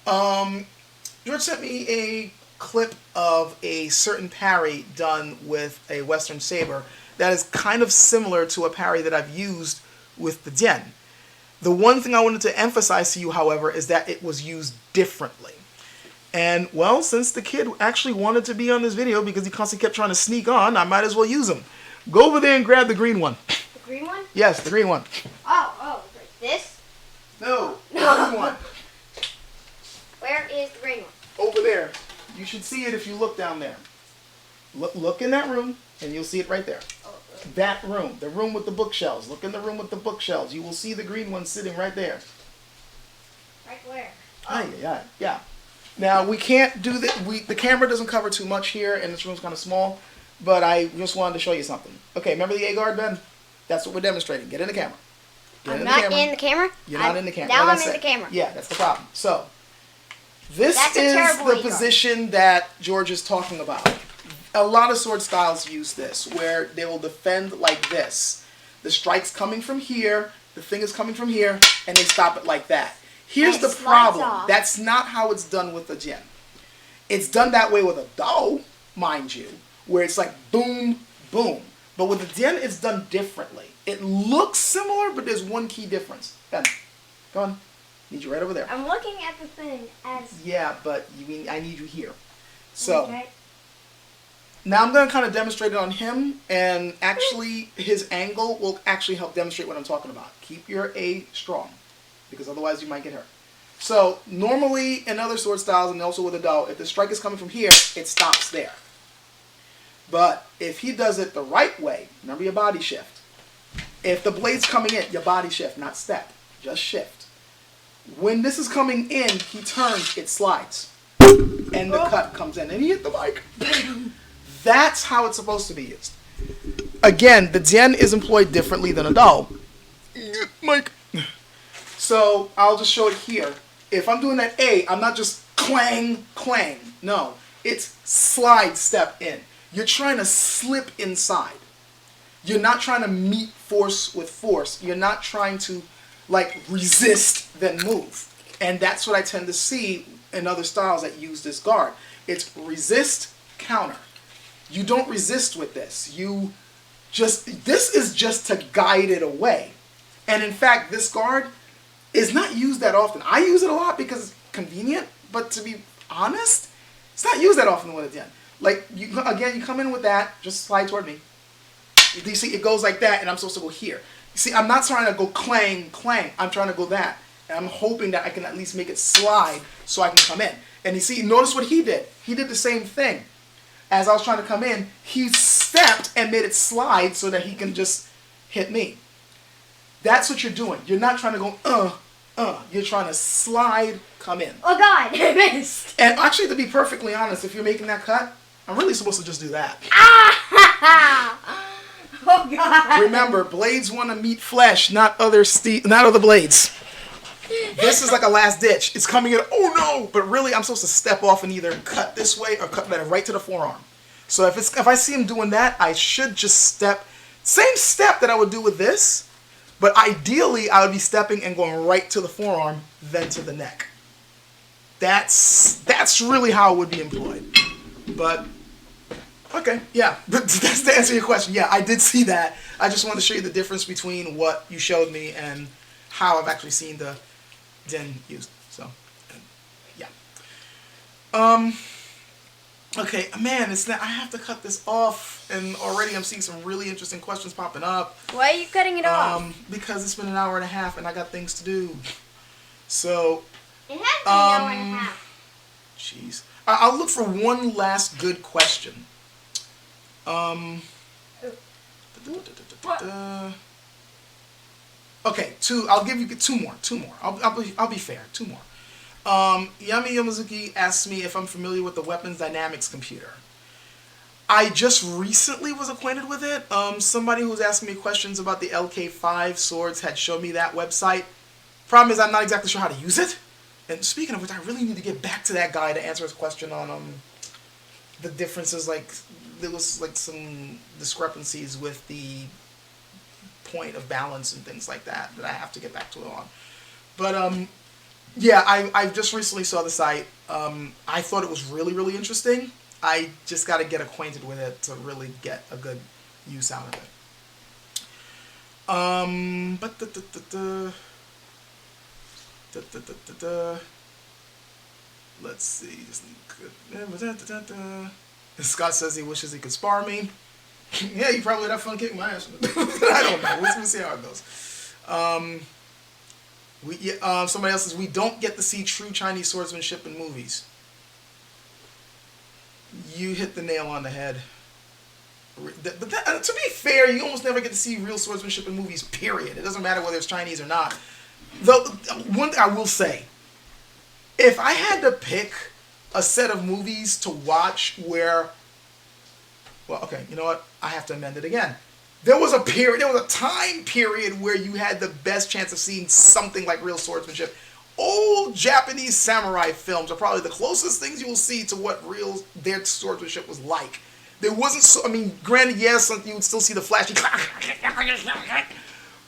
George sent me a clip of a certain parry done with a Western saber that is kind of similar to a parry that I've used with the Dian. The one thing I wanted to emphasize to you, however, is that it was used differently. And, well, since the kid actually wanted to be on this video because he constantly kept trying to sneak on, I might as well use him. Go over there and grab the green one. The green one? Yes, the green one. Oh, like this? No, the green one. Where is the green one? Over there. You should see it if you look down there. Look in that room, and you'll see it right there. Oh, That room, the room with the bookshelves. Look in the room with the bookshelves. You will see the green one sitting right there. right where? Yeah. Now, we can't do that. The camera doesn't cover too much here, and this room's kind of small. But I just wanted to show you something. Okay, remember the A-guard, Ben? That's what we're demonstrating. Get in the camera. Get I'm not in the camera? You're not in the camera. Now Like I'm in the camera. Yeah, that's the problem. So, this That's a is terrible the e-card. position that George is talking about. A lot of sword styles use this, where they will defend like this. The strike's coming from here, the thing is coming from here, and they stop it like that. Here's And the it slides problem. off. That's not how it's done with the Jin. It's done that way with a Dao, mind you, where it's like boom, boom. But with the Jin, it's done differently. It looks similar, but there's one key difference. Ben, go on. Need you right over there. I'm looking at the thing as... Yeah, but I need you here. So, Okay. now I'm going to kind of demonstrate it on him, and actually his angle will actually help demonstrate what I'm talking about. Keep your A strong, because otherwise you might get hurt. So, normally in other sword styles, and also with a Dao, if the strike is coming from here, it stops there. But if he does it the right way, remember your body shift. If the blade's coming in, your body shift, not step, just shift. When this is coming in, he turns, it slides. And the cut comes in, and he hit the mic. That's how it's supposed to be used. Again, the Jin is employed differently than a Dao. Mike. So, I'll just show it here. If I'm doing that A, I'm not just clang, clang. No, it's slide, step in. You're trying to slip inside. You're not trying to meet force with force. You're not trying to, like, resist, then move. And that's what I tend to see in other styles that use this guard. It's resist, counter. You don't resist with this. This is just to guide it away. And in fact, this guard is not used that often. I use it a lot because it's convenient, but to be honest, it's not used that often with a Jin. Like, again, you come in with that, just slide toward me. You see, it goes like that, and I'm supposed to go here. You see, I'm not trying to go clang, clang. I'm trying to go that. And I'm hoping that I can at least make it slide so I can come in. And you see, notice what he did. He did the same thing. As I was trying to come in, he stepped and made it slide so that he can just hit me. That's what you're doing. You're not trying to go, You're trying to slide, come in. Oh God, I missed. And actually, to be perfectly honest, if you're making that cut, I'm really supposed to just do that. Oh God. Remember, blades want to meet flesh, not other blades. This is like a last ditch. It's coming in, oh no! But really, I'm supposed to step off and either cut this way or cut that right to the forearm. So if I see him doing that, I should just step, same step that I would do with this, but ideally I would be stepping and going right to the forearm, then to the neck. That's really how it would be employed. But okay, yeah, that's to answer your question. Yeah, I did see that. I just wanted to show you the difference between what you showed me and how I've actually seen the Jin used. So, yeah. Okay, man, it's not, I have to cut this off, and already I'm seeing some really interesting questions popping up. Why are you cutting it off? Because it's been an hour and a half, and I got things to do. So, It has been an hour and a half. Jeez. I'll look for one last good question. Okay, I'll give you two more. I'll be fair. Two more. Yami Yamazuki asks me if I'm familiar with the Weapons Dynamics computer. I just recently was acquainted with it. Somebody who was asking me questions about the LK5 swords had shown me that website. Problem is, I'm not exactly sure how to use it. And speaking of which, I really need to get back to that guy to answer his question on the differences. Like, there was like some discrepancies with the point of balance and things like that I have to get back to it on. But yeah, I just recently saw the site. I thought it was really, really interesting. I just got to get acquainted with it to really get a good use out of it. Let's see. Scott says he wishes he could spar me. Yeah, you probably would have fun kicking my ass. I don't know. We'll see how it goes. Somebody else says we don't get to see true Chinese swordsmanship in movies. You hit the nail on the head. But to be fair, you almost never get to see real swordsmanship in movies, period. It doesn't matter whether it's Chinese or not. Though, one thing I will say, if I had to pick a set of movies to watch where... Well, okay, you know what? I have to amend it again. there was a time period where you had the best chance of seeing something like real swordsmanship. Old Japanese samurai films are probably the closest things you will see to what their swordsmanship was like. There wasn't so, I mean, granted, yes, you would still see the flashy,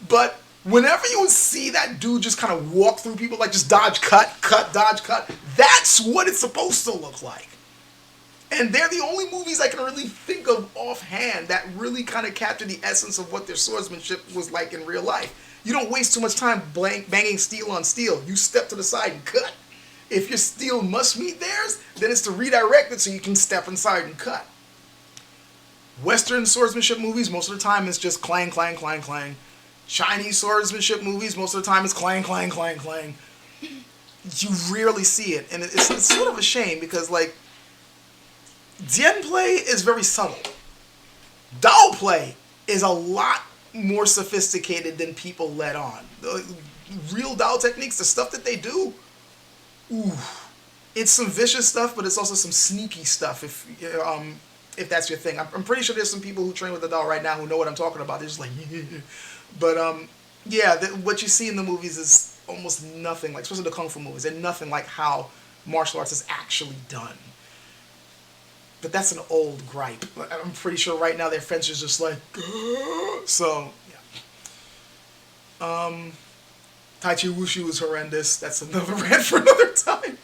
but whenever you would see that dude just kind of walk through people, like just dodge, cut, dodge, cut, that's what it's supposed to look like. And they're the only movies I can really think of offhand that really kind of capture the essence of what their swordsmanship was like in real life. You don't waste too much time banging steel on steel. You step to the side and cut. If your steel must meet theirs, then it's to redirect it so you can step inside and cut. Western swordsmanship movies, most of the time, it's just clang, clang, clang, clang. Chinese swordsmanship movies, most of the time, it's clang, clang, clang, clang. You rarely see it. And it's sort of a shame because, like, Dian play is very subtle. Dao play is a lot more sophisticated than people let on. The real Dao techniques, the stuff that they do, ooh, it's some vicious stuff, but it's also some sneaky stuff. If that's your thing, I'm pretty sure there's some people who train with the Dao right now who know what I'm talking about. They're just like, but yeah, what you see in the movies is almost nothing like, especially the kung fu movies. They're nothing like how martial arts is actually done. But that's an old gripe. I'm pretty sure right now their fencers just like, so yeah. Tai Chi Wushu is horrendous. That's another rant for another time.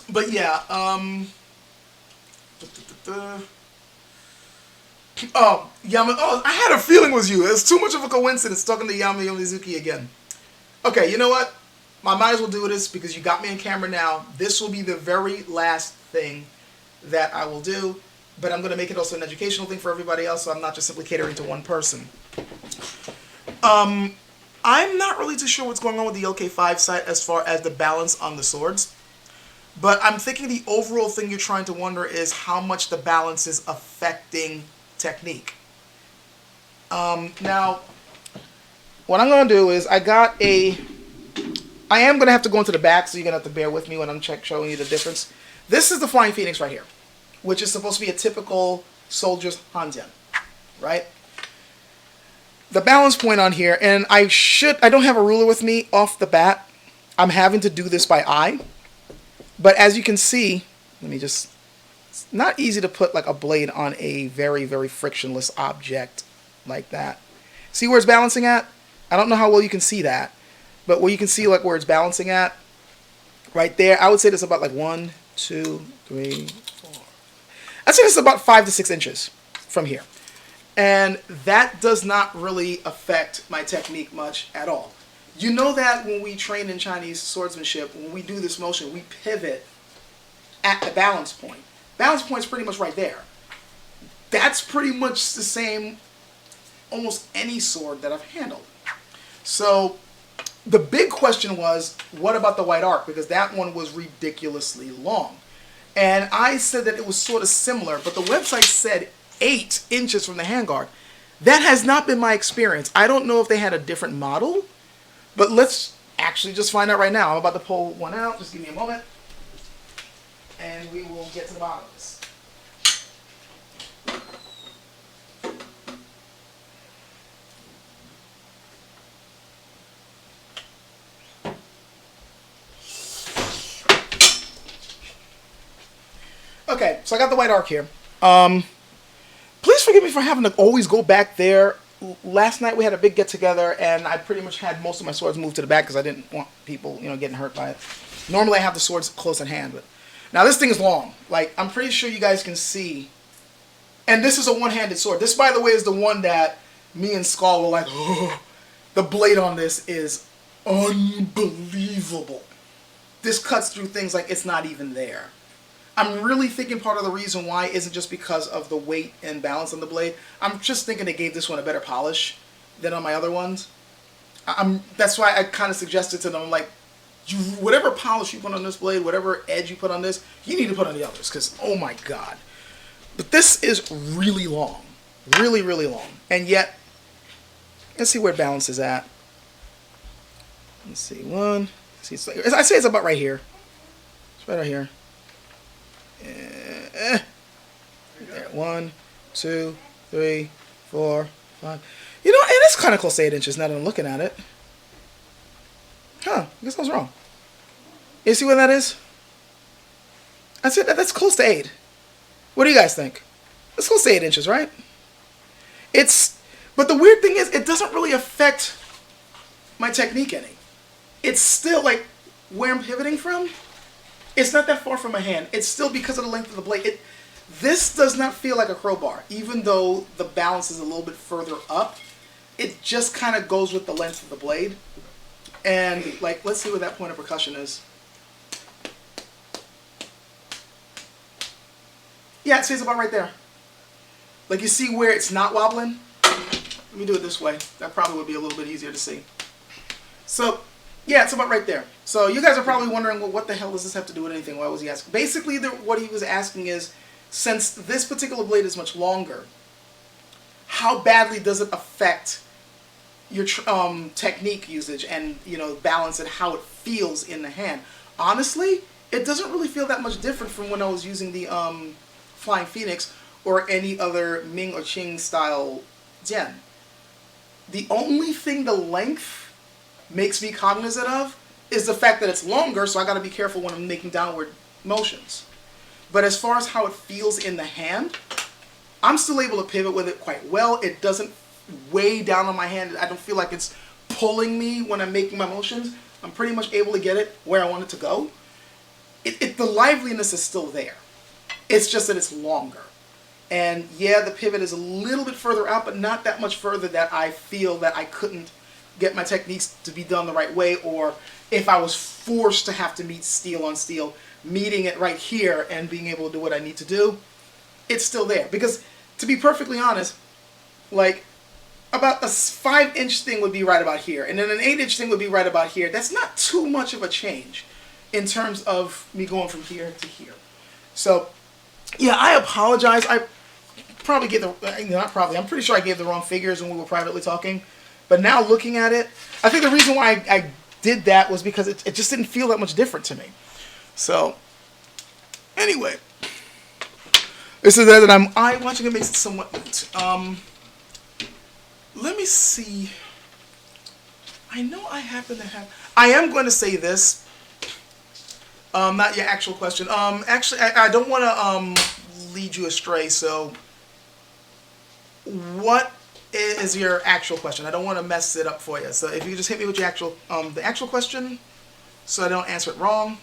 But yeah. I had a feeling it was you. It's too much of a coincidence talking to Yama Yomizuki again. Okay, you know what? I might as well do this because you got me on camera now. This will be the very last thing that I will do, but I'm going to make it also an educational thing for everybody else, so I'm not just simply catering to one person. I'm not really too sure what's going on with the LK5 site as far as the balance on the swords, but I'm thinking the overall thing you're trying to wonder is how much the balance is affecting technique. Now, what I'm going to do is I am going to have to go into the back, so you're going to have to bear with me when I'm showing you the difference. This is the Flying Phoenix right here, which is supposed to be a typical soldier's Hanjian, right? The balance point on here, and I don't have a ruler with me off the bat. I'm having to do this by eye. But as you can see, it's not easy to put like a blade on a very, very frictionless object like that. See where it's balancing at? I don't know how well you can see that. But where you can see like where it's balancing at, right there, I would say that's about like 1, 2, 3, 4. I'd say it's about 5 to 6 inches from here. And that does not really affect my technique much at all. You know that when we train in Chinese swordsmanship, when we do this motion, we pivot at the balance point. Balance point is pretty much right there. That's pretty much the same almost any sword that I've handled. So the big question was, what about the white arc? Because that one was ridiculously long. And I said that it was sort of similar, but the website said 8 inches from the handguard. That has not been my experience. I don't know if they had a different model, but let's actually just find out right now. I'm about to pull one out. Just give me a moment. And we will get to the bottom of this. Okay, so I got the white arc here. Please forgive me for having to always go back there. Last night we had a big get-together, and I pretty much had most of my swords moved to the back because I didn't want people, getting hurt by it. Normally I have the swords close at hand, but now this thing is long. Like, I'm pretty sure you guys can see. And this is a one-handed sword. This, by the way, is the one that me and Skull were like, oh, the blade on this is unbelievable. This cuts through things like it's not even there. I'm really thinking part of the reason why isn't just because of the weight and balance on the blade. I'm just thinking they gave this one a better polish than on my other ones. That's why I kind of suggested to them, like, whatever polish you put on this blade, whatever edge you put on this, you need to put on the others, because, oh my god. But this is really long. Really, really long. And yet, let's see where balance is at. Let's see, I say it's about right here. It's right here. There, 1, 2, 3, 4, 5. You know, it is kind of close to 8 inches now that I'm looking at it. Huh, I guess I was wrong. You see what that is? That's it. That's close to 8. What do you guys think? It's close to 8 inches, right? But the weird thing is, it doesn't really affect my technique any. It's still like where I'm pivoting from. It's not that far from my hand. It's still because of the length of the blade. This does not feel like a crowbar, even though the balance is a little bit further up. It just kind of goes with the length of the blade. And like, let's see what that point of percussion is. Yeah, it stays about right there. Like, you see where it's not wobbling? Let me do it this way. That probably would be a little bit easier to see. So, yeah, it's about right there. So you guys are probably wondering, well, what the hell does this have to do with anything? Why was he asking? Basically, what he was asking is, since this particular blade is much longer, how badly does it affect your technique usage and, you know, balance and how it feels in the hand? Honestly, it doesn't really feel that much different from when I was using the Flying Phoenix or any other Ming or Qing style Jian. The only thing the length makes me cognizant of is the fact that it's longer, so I got to be careful when I'm making downward motions. But as far as how it feels in the hand, I'm still able to pivot with it quite well. It doesn't weigh down on my hand. I don't feel like it's pulling me when I'm making my motions. I'm pretty much able to get it where I want it to go. The liveliness is still there. It's just that it's longer. And yeah, the pivot is a little bit further out, but not that much further that I feel that I couldn't get my techniques to be done the right way, or if I was forced to have to meet steel on steel, meeting it right here and being able to do what I need to do, it's still there. Because to be perfectly honest, like about a 5-inch thing would be right about here, and then an 8-inch thing would be right about here. That's not too much of a change in terms of me going from here to here. So yeah, I apologize. I probably gave I'm pretty sure I gave the wrong figures when we were privately talking. But now looking at it, I think the reason why I did that was because it just didn't feel that much different to me. So, anyway. This is that I'm eye watching. It makes it somewhat neat. Let me see. I know I happen to have... I am going to say this. Not your actual question. Actually, I don't want to lead you astray, so... What is your actual question? I don't want to mess it up for you. So if you just hit me with your the actual question, so I don't answer it wrong.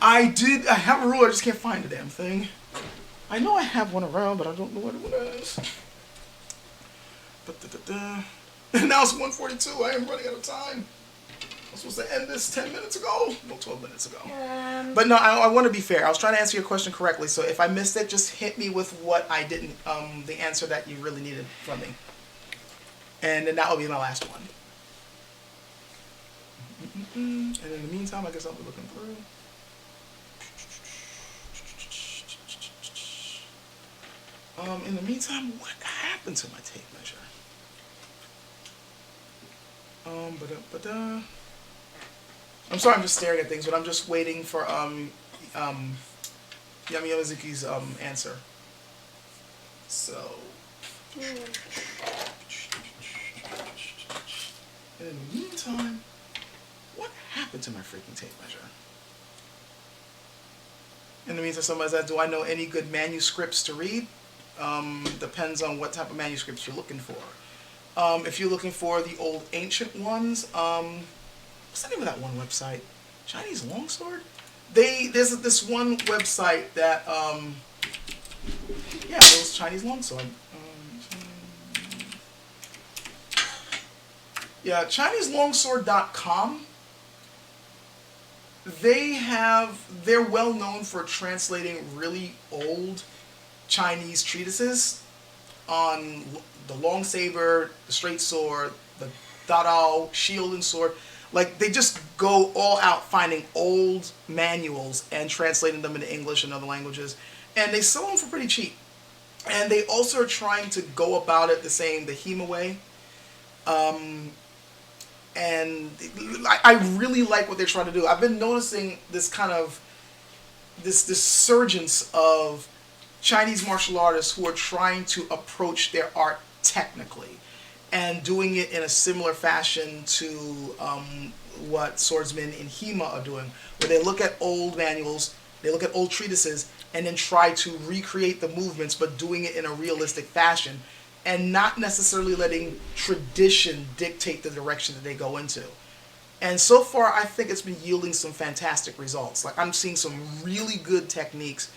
I have a ruler, I just can't find the damn thing. I know I have one around, but I don't know what it is. And now it's 1:42. I am running out of time. I was supposed to end this 10 minutes ago. No, 12 minutes ago. But no, I want to be fair. I was trying to answer your question correctly. So if I missed it, just hit me with what I didn't, the answer that you really needed from me. And then that will be my last one. And in the meantime, I guess I'll be looking through. In the meantime, what happened to my tape measure? I'm sorry, I'm just staring at things, but I'm just waiting for Yami Yamazuki's answer. So, in the meantime, what happened to my freaking tape measure? In the meantime, somebody said, do I know any good manuscripts to read? Depends on what type of manuscripts you're looking for. If you're looking for the old ancient ones, what's the name of that one website? Chinese Longsword? There's this one website that, yeah, it was Chinese Longsword. Yeah, ChineseLongsword.com. They're well known for translating really old Chinese treatises on the long saber, the straight sword, the Dao, shield and sword. Like, they just go all out finding old manuals and translating them into English and other languages. And they sell them for pretty cheap. And they also are trying to go about it the Hema way. And I really like what they're trying to do. I've been noticing this kind of, this surgence of Chinese martial artists who are trying to approach their art technically and doing it in a similar fashion to what swordsmen in HEMA are doing, where they look at old manuals, they look at old treatises, and then try to recreate the movements, but doing it in a realistic fashion, and not necessarily letting tradition dictate the direction that they go into. And so far, I think it's been yielding some fantastic results. Like, I'm seeing some really good techniques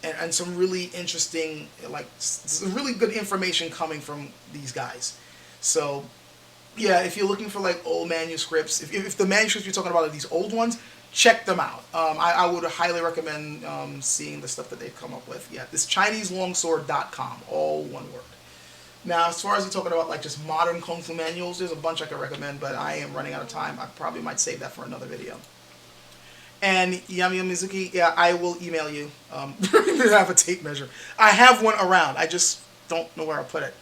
and some really interesting, like, some really good information coming from these guys. So, yeah, if you're looking for, like, old manuscripts, if the manuscripts you're talking about are these old ones, check them out. I would highly recommend seeing the stuff that they've come up with. Yeah, this ChineseLongsword.com, all one word. Now, as far as you're talking about, like, just modern Kung Fu manuals, there's a bunch I could recommend, but I am running out of time. I probably might save that for another video. And Yami Mizuki, yeah, I will email you. I have a tape measure. I have one around. I just don't know where I'll put it.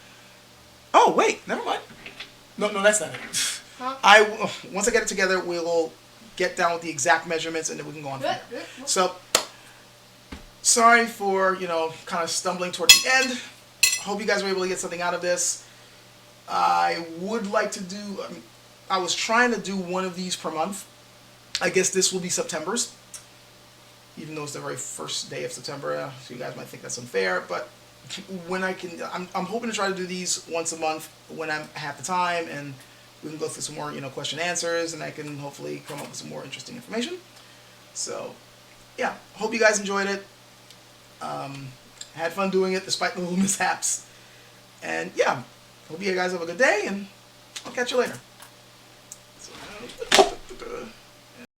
Oh, wait, never mind. No, that's not it. Huh? Once I get it together, we'll get down with the exact measurements, and then we can go on from there. So, sorry for, kind of stumbling toward the end. Hope you guys were able to get something out of this. I would like to do, I was trying to do one of these per month. I guess this will be September's, even though it's the very first day of September. So you guys might think that's unfair, but when I can, I'm hoping to try to do these once a month when I have the time, and we can go through some more, question and answers, and I can hopefully come up with some more interesting information. So, yeah, hope you guys enjoyed it. Had fun doing it despite the little mishaps. And yeah, hope you guys have a good day, and I'll catch you later. So,